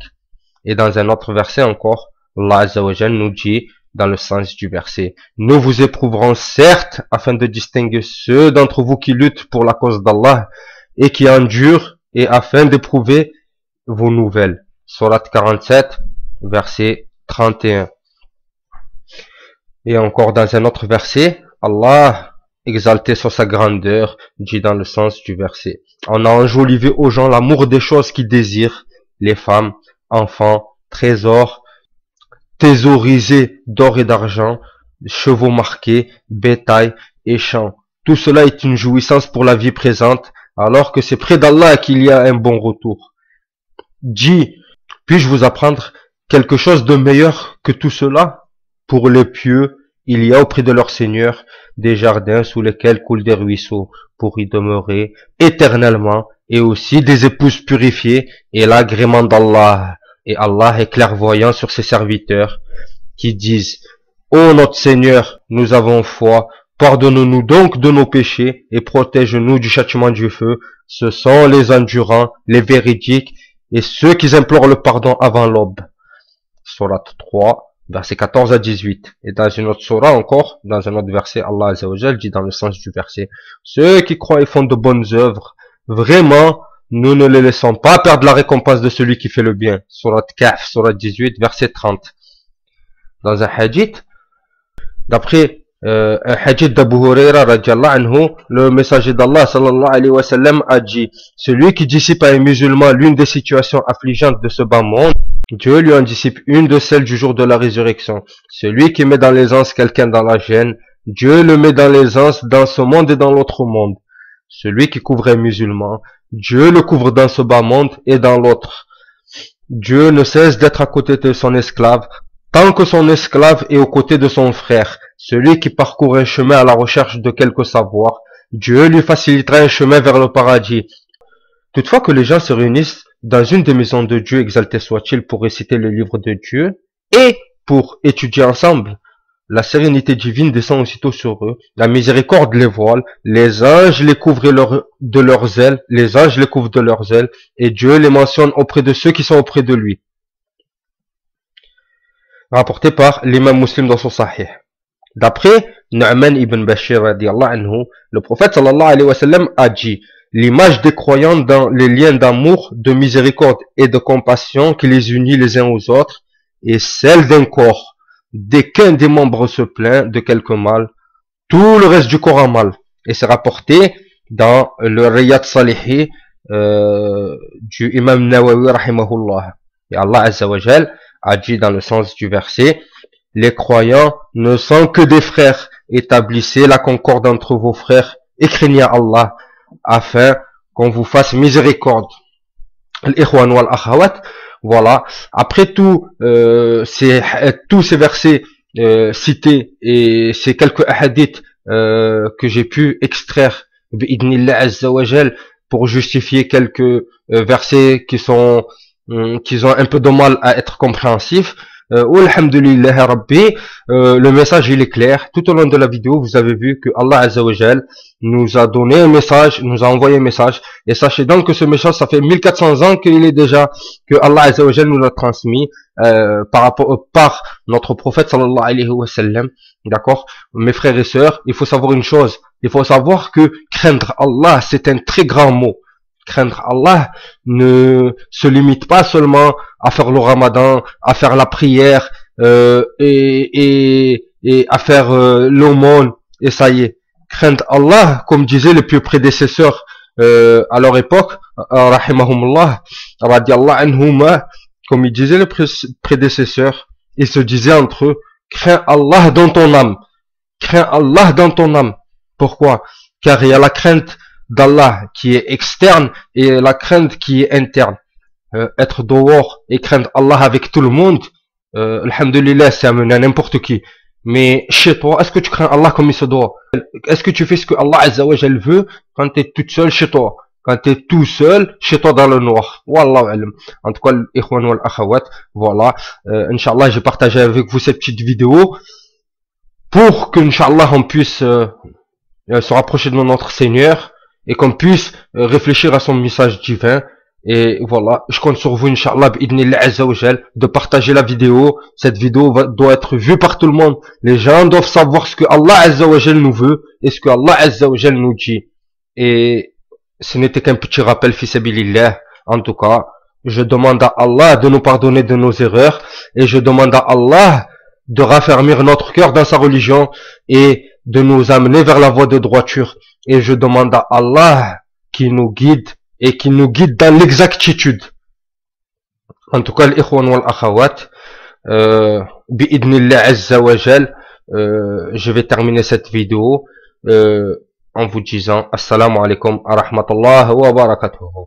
Et dans un autre verset encore, Allah Azza wa Jal nous dit, dans le sens du verset, nous vous éprouverons certes afin de distinguer ceux d'entre vous qui luttent pour la cause d'Allah et qui endurent, et afin d'éprouver vos nouvelles. Sourate 47, verset 31. Et encore dans un autre verset, Allah, exalté sur sa grandeur, dit dans le sens du verset, on a enjolivé aux gens l'amour des choses qu'ils désirent, les femmes, enfants, trésors, thésaurisés d'or et d'argent, chevaux marqués, bétail et champs. Tout cela est une jouissance pour la vie présente, alors que c'est près d'Allah qu'il y a un bon retour. Dis, puis-je vous apprendre quelque chose de meilleur que tout cela? Pour les pieux, il y a auprès de leur Seigneur des jardins sous lesquels coulent des ruisseaux pour y demeurer éternellement, et aussi des épouses purifiées et l'agrément d'Allah. Et Allah est clairvoyant sur ses serviteurs qui disent: Ô notre Seigneur, nous avons foi, pardonne-nous donc de nos péchés et protège-nous du châtiment du feu. Ce sont les endurants, les véridiques et ceux qui implorent le pardon avant l'aube. Sourate 3, versets 14 à 18. Et dans une autre sourate encore, dans un autre verset, Allah Azza wa Jal dit dans le sens du verset: ceux qui croient et font de bonnes œuvres, vraiment, nous ne les laissons pas perdre la récompense de celui qui fait le bien. Sourate Kahf, sourate 18, verset 30. Dans un hadith, d'après un hadith d'Abu Huraira radiallahu anhu, le messager d'Allah sallallahu alayhi wa sallam a dit: celui qui dissipe à un musulman l'une des situations affligeantes de ce bas monde, Dieu lui en dissipe une de celles du jour de la résurrection. Celui qui met dans l'aisance quelqu'un dans la gêne, Dieu le met dans l'aisance dans ce monde et dans l'autre monde. Celui qui couvre un musulman, Dieu le couvre dans ce bas monde et dans l'autre. Dieu ne cesse d'être à côté de son esclave, tant que son esclave est aux côtés de son frère. Celui qui parcourt un chemin à la recherche de quelque savoir, Dieu lui facilitera un chemin vers le paradis. Toutefois que les gens se réunissent dans une des maisons de Dieu, exalté soit-il, pour réciter le livre de Dieu et pour étudier ensemble, la sérénité divine descend aussitôt sur eux, la miséricorde les voile, les anges les couvrent de leurs ailes, et Dieu les mentionne auprès de ceux qui sont auprès de lui. Rapporté par l'imam Muslim dans son Sahih. D'après Nu'man ibn Bashir radiallahu anhu, le prophète sallallahu alayhi wa sallam a dit: l'image des croyants dans les liens d'amour, de miséricorde et de compassion qui les unit les uns aux autres est celle d'un corps. Dès qu'un des membres se plaint de quelque mal, tout le reste du corps a mal. Et c'est rapporté dans le Riyad Salihi du imam Nawawi rahimahullah. Et Allah Azza wa Jal a dit dans le sens du verset: les croyants ne sont que des frères. Établissez la concorde entre vos frères et craignez Allah, afin qu'on vous fasse miséricorde. Al-Ikhwan wal-Akhawat. Voilà. Après tous ces versets cités et ces quelques hadiths que j'ai pu extraire bi'idnillah azza wa jal pour justifier quelques versets qui ont un peu de mal à être compréhensifs, alhamdulillah rabbi, le message il est clair. Tout au long de la vidéo, vous avez vu que Allah Azza wa Jal nous a donné un message, nous a envoyé un message, et sachez donc que ce message, ça fait 1400 ans qu'il est déjà, que Allah Azza wa Jal nous l'a transmis par notre prophète sallallahu alayhi wa sallam. D'accord, mes frères et sœurs, il faut savoir une chose, il faut savoir que craindre Allah, c'est un très grand mot. Craindre Allah ne se limite pas seulement à faire le ramadan, à faire la prière et à faire l'aumône, et ça y est. Craindre Allah, comme disaient les plus prédécesseurs à leur époque, rahimahumullah, radiallahu anhuma, comme ils disaient les prédécesseurs, ils se disaient entre eux: crains Allah dans ton âme, crains Allah dans ton âme. Pourquoi? Car il y a la crainte d'Allah qui est externe et la crainte qui est interne. Être dehors et craindre Allah avec tout le monde, alhamdulillah, c'est amené à n'importe qui. Mais chez toi, est-ce que tu crains Allah comme il se doit? Est-ce que tu fais ce que Allah Azza wa Jal veut quand tu es toute seule chez toi? quand tu es tout seul chez toi dans le noir. Wallahu alam. En tout cas, l'ikhwan wal akhawat, voilà. Inch'Allah, j'ai partagé avec vous cette petite vidéo pour que, Inch'Allah, on puisse se rapprocher de notre Seigneur et qu'on puisse réfléchir à son message divin. Et voilà, je compte sur vous, Inch'Allah, de partager la vidéo. Cette vidéo doit être vue par tout le monde. Les gens doivent savoir ce que Allah Azzawajal nous veut et ce que Allah Azzawajal nous dit. Et ce n'était qu'un petit rappel, fi sabilillah. En tout cas, je demande à Allah de nous pardonner de nos erreurs et je demande à Allah de raffermir notre cœur dans sa religion et de nous amener vers la voie de droiture. Et je demande à Allah qui nous guide et qui nous guide dans l'exactitude. En tout cas, l'ikhwan wal akhawat, bi'idnillah azza wa jal, je vais terminer cette vidéo en vous disant assalamu alaikum wa rahmatullahi wa barakatuhu.